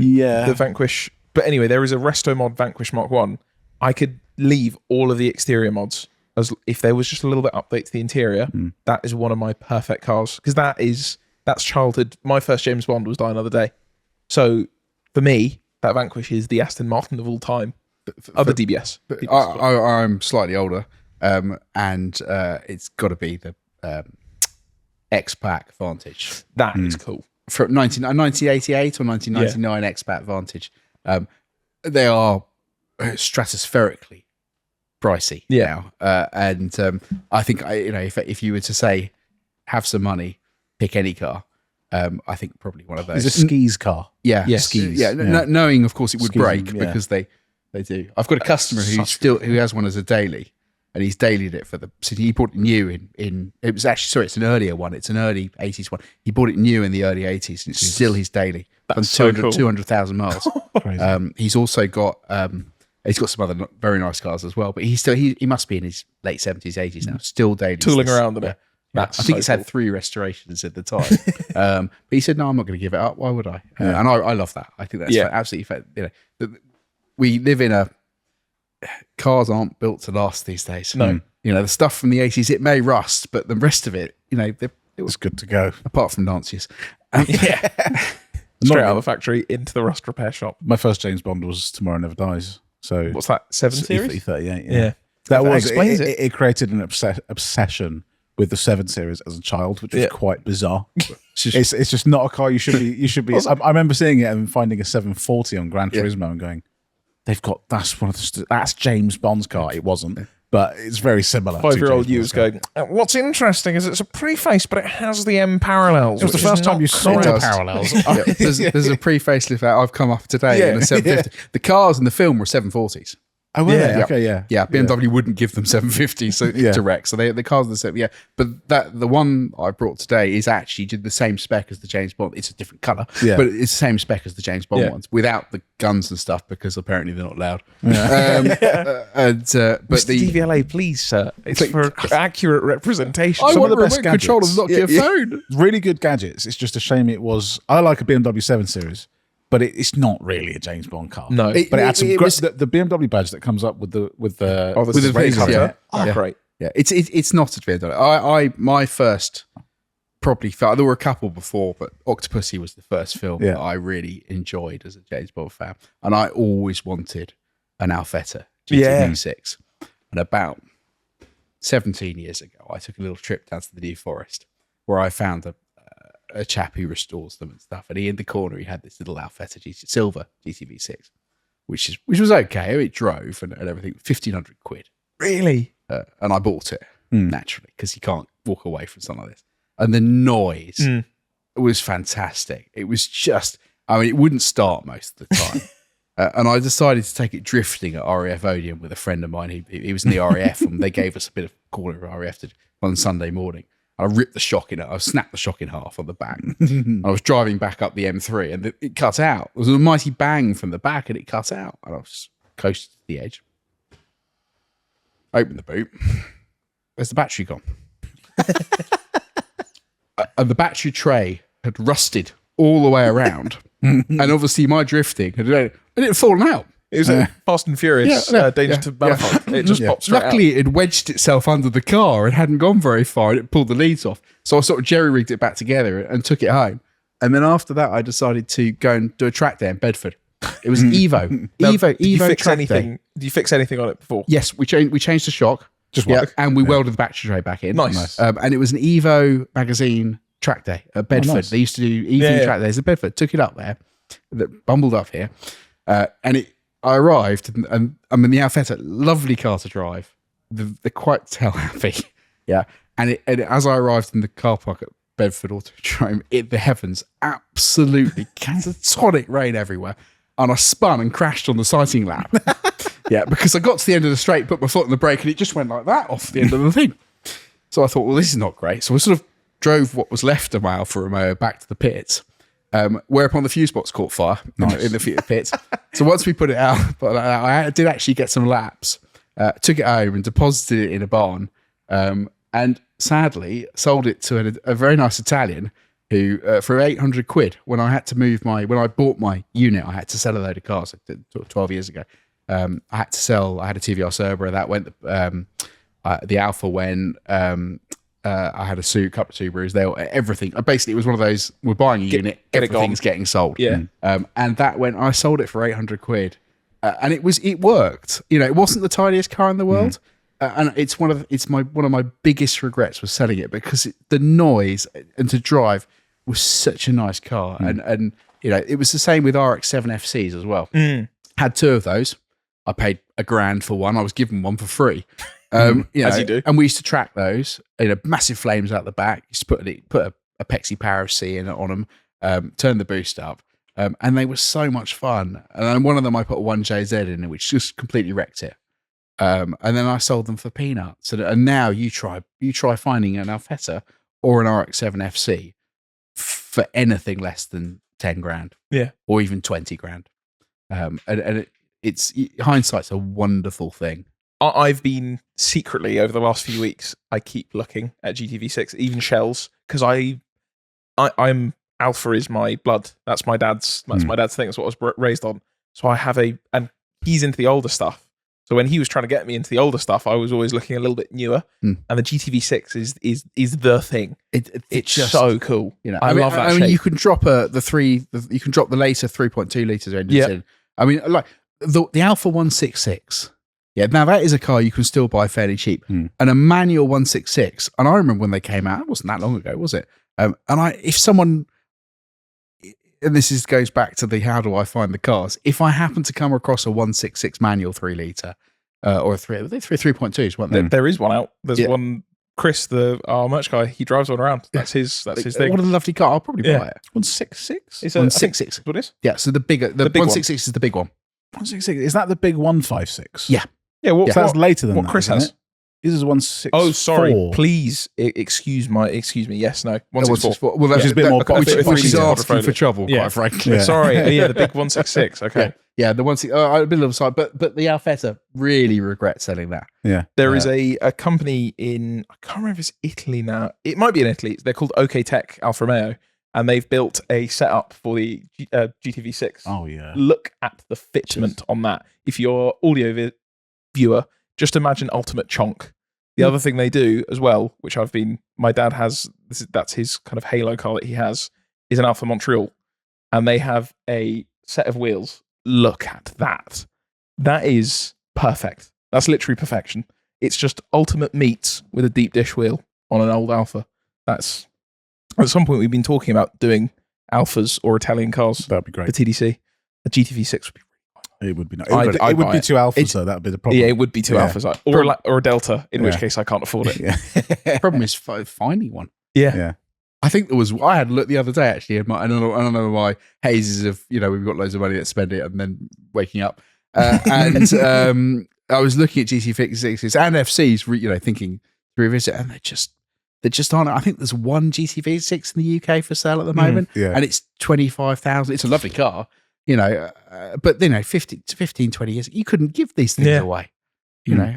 Yeah. The Vanquish. But anyway, there is a resto mod Vanquish Mark 1. I could leave all of the exterior mods as if there was just a little bit update to the interior. That is one of my perfect cars because that's childhood. My first James Bond was Die Another Day. So for me, that Vanquish is the Aston Martin of all time. Other DBS. I'm slightly older, and it's got to be the X-Pac Vantage. That is cool. For 1988 or 1999 X-Pac Vantage. They are stratospherically pricey now. And I think, if you were to say, have some money, pick any car, I think probably one of those. It's a skis car. Yeah, Yes. skis. Knowing, of course, it would Skis, break yeah. because they do. I've got a customer who has one as a daily, and he's dailied it for the. So he bought it new in. It was actually it's an earlier one. It's an early 80s one. He bought it new in the early 80s, and it's still his daily. That's on so cool. 200,000 miles. Crazy. He's also got. He's got some other very nice cars as well, but he must be in his late 70s, 80s now. Still daily, Tooling around in it. I think it's had 3 restorations at the time. But he said, "No, I'm not going to give it up. Why would I?" And I love that. I think that's absolutely. We live in a cars aren't built to last these days. No. The stuff from the 80s, it may rust, but the rest of it, it was It's good to go. apart from Lanciers. Straight out of the factory into the rust repair shop. My first James Bond was Tomorrow Never Dies. So What's that? 7 series? E38. Yeah. That was explains it. It created an obsession with the 7 Series as a child, which was quite bizarre. It's just not a car you should be. I remember seeing it and finding a 740 on Gran Turismo and going, that's James Bond's car. It wasn't, but it's very similar. 5-year-old you was going, what's interesting is it's a preface, but it has the M parallels. It was the first time you saw the parallels. There's a pre-facelift out I've come up today in a 750. The cars in the film were 740s. Oh, were they? Okay, yeah. Yeah, BMW wouldn't give them 750s direct. So the cars are the same. Yeah, but the one I brought today is actually did the same spec as the James Bond. It's a different color, but it's the same spec as the James Bond ones without the guns and stuff because apparently they're not allowed. But the DVLA, please, sir. It's for accurate representation. I Some want of the best remote control of gadgets. Nokia phone. Really good gadgets. It's just a shame it was. I like a BMW 7 Series, but it's not really a James Bond car. No. But it had some it great, was- the BMW badge that comes up with the With the race razor. cutter. Yeah. Great. Yeah, it's not a BMW. My first probably felt there were a couple before, but Octopussy was the first film that I really enjoyed as a James Bond fan, and I always wanted an Alfetta GTV6. And about 17 years ago, I took a little trip down to the New Forest where I found a chap who restores them and stuff, and in the corner he had this little Alfetta silver GTV6, which was okay. It drove and everything, 1,500 quid. Really? And I bought it naturally because you can't walk away from something like this. And the noise was fantastic. It was just, it wouldn't start most of the time. And I decided to take it drifting at RAF Odeon with a friend of mine. He was in the RAF, and they gave us a bit of call at RAF on Sunday morning. I ripped the shock in it. I snapped the shock in half on the back. I was driving back up the M3 and it cut out. There was a mighty bang from the back and it cut out. And I was close to the edge. Open the boot. Where's the battery gone? And the battery tray had rusted all the way around. And obviously my drifting had fallen out. It was Fast and Furious, Danger to Manifold. It just popped straight Luckily, out. it had wedged itself under the car and hadn't gone very far, and it pulled the leads off. So I sort of jerry-rigged it back together and took it home. And then after that, I decided to go and do a track day in Bedford. It was an Evo. Did you fix track anything? day. Did you fix anything on it before? Yes, we changed the shock. Just and we welded the battery tray back in. Nice. And it was an Evo magazine track day at Bedford. nice. They used to do evening track days at Bedford. Took it up there, bumbled up here, and I arrived, and I'm in the Alfetta, lovely car to drive. They're quite tail happy, And as I arrived in the car park at Bedford Autodrome, the heavens absolutely catatonic rain everywhere, and I spun and crashed on the sighting lap. Because I got to the end of the straight, put my foot on the brake, and it just went like that off the end of the thing. So I thought, well, this is not great. So I sort of drove what was left of my Alfa Romeo back to the pits, whereupon the fuse box caught fire in the pits. So once we put it out, but I did actually get some laps, took it home and deposited it in a barn, and sadly sold it to a very nice Italian who, for 800 quid, when I bought my unit, I had to sell a load of cars 12 years ago. I had a TVR Cerberus that went, the Alpha went, I had a couple of Subarus, everything. Basically, it was one of those, we're buying a unit, everything's getting sold. Yeah. And that went, I sold it for 800 quid. And it worked. It wasn't the tiniest car in the world. And it's one of my biggest regrets was selling it, because the noise and to drive was such a nice car. And it was the same with RX-7 FCs as well. Had two of those. I paid $1,000 for one. I was given one for free. As you do. And we used to track those. Massive flames out the back. Used to put a Pexi Power C on them. Turn the boost up, and they were so much fun. And then one of them I put a 1JZ in, which just completely wrecked it. And then I sold them for peanuts. And now you try finding an Alfetta or an RX-7 FC for anything less than $10,000. Yeah, or even $20,000. And it's hindsight's a wonderful thing. I've been secretly over the last few weeks, I keep looking at GTV6, even shells, because I'm Alpha is my blood. That's my dad's. That's my dad's thing. That's what I was raised on. So I have and he's into the older stuff. So when he was trying to get me into the older stuff, I was always looking a little bit newer. And the GTV6 is the thing. It's just so cool. I love that. I mean, you can drop you can drop the later 3.2 liters engines in. I mean, like the Alpha 166. Yeah, now that is a car you can still buy fairly cheap. And a manual 166, and I remember when they came out, it wasn't that long ago, was it? And this goes back to the how do I find the cars? If I happen to come across a 166 manual 3 litre or 3.2s, weren't they? There is one out. There's one. Chris, our merch guy, he drives one around. That's his thing. What a lovely car! I'll probably buy it. 166. It's a 166. What it is? Yeah. So the 166 is the big one. 166. Is that the big 156? Yeah. Yeah. So that's later than what Chris has. This is 164. Oh, sorry. Please excuse me. Yes, no. 164. Well, that's a bit more. Which is asking for trouble, quite frankly. Yeah. Sorry. The big 166. Okay. Yeah, the 166. I've been a little side, but the Alfetta really regret selling that. Yeah. There is a company in, I can't remember if it's Italy now. It might be in Italy. They're called OK Tech Alfa Romeo, and they've built a setup for the GTV6. Oh yeah. Look at the fitment on that. If you're audio viewer, just imagine ultimate chonk. The other thing they do as well, which my dad has, that's his kind of halo car that he has, is an Alfa Montreal. And they have a set of wheels. Look at that. That is perfect. That's literally perfection. It's just ultimate meats with a deep dish wheel on an old Alfa. That's, at some point we've been talking about doing Alphas or Italian cars. That'd be great. The TDC. A GTV6 would be. It would be nice. It would be two Alphas, though. That would be the problem. Yeah, it would be two Alphas. Or a Delta, in which case I can't afford it. The problem is finding one. Yeah. I think I had a look the other day, actually, and I don't know my hazes of, we've got loads of money, let's spend it, and then waking up. And I was looking at GT6s and FCs, thinking to revisit, and they just aren't. I think there's one GT6 in the UK for sale at the moment, and it's 25,000. It's a lovely car. But 15, 20 years, you couldn't give these things away.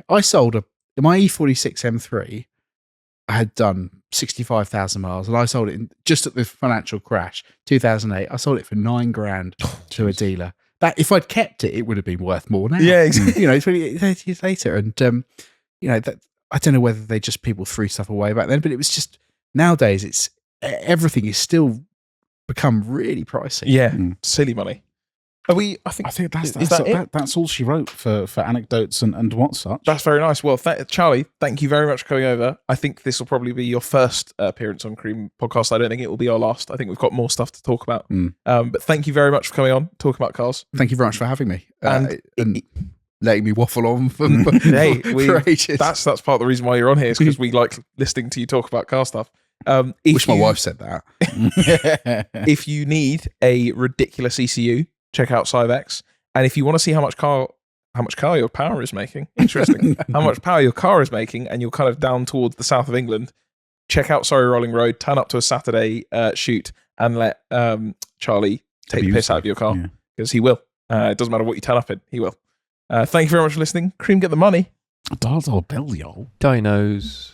I sold my E36 M3. I had done 65,000 miles, and I sold it just at the financial crash, 2008. I sold it for $9,000 to a dealer. that if I'd kept it, it would have been worth more now. Yeah, exactly. 30 years later. And, that I don't know whether people threw stuff away back then, but it was just nowadays everything is still become really pricey. Yeah, silly money. I think that's all she wrote for anecdotes and what such. That's very nice. Well, Charlie, thank you very much for coming over. I think this will probably be your first appearance on C.R.E.A.M podcast. I don't think it will be our last. I think we've got more stuff to talk about. But thank you very much for coming on, talking about cars. Thank you very much for having me and letting me waffle on for ages. That's part of the reason why you're on here, is because we like listening to you talk about car stuff. Wish my wife said that. If you need a ridiculous ECU, check out Cybex. And if you want to see how much power your power is making, interesting, how much power your car is making, and you're kind of down towards the south of England, check out Surrey Rolling Road, turn up to a Saturday shoot, and let Charlie take the piss out of your car, because he will. It doesn't matter what you turn up in, he will. Thank you very much for listening. C.R.E.A.M, get the money. $1 bill, y'all. Dynos.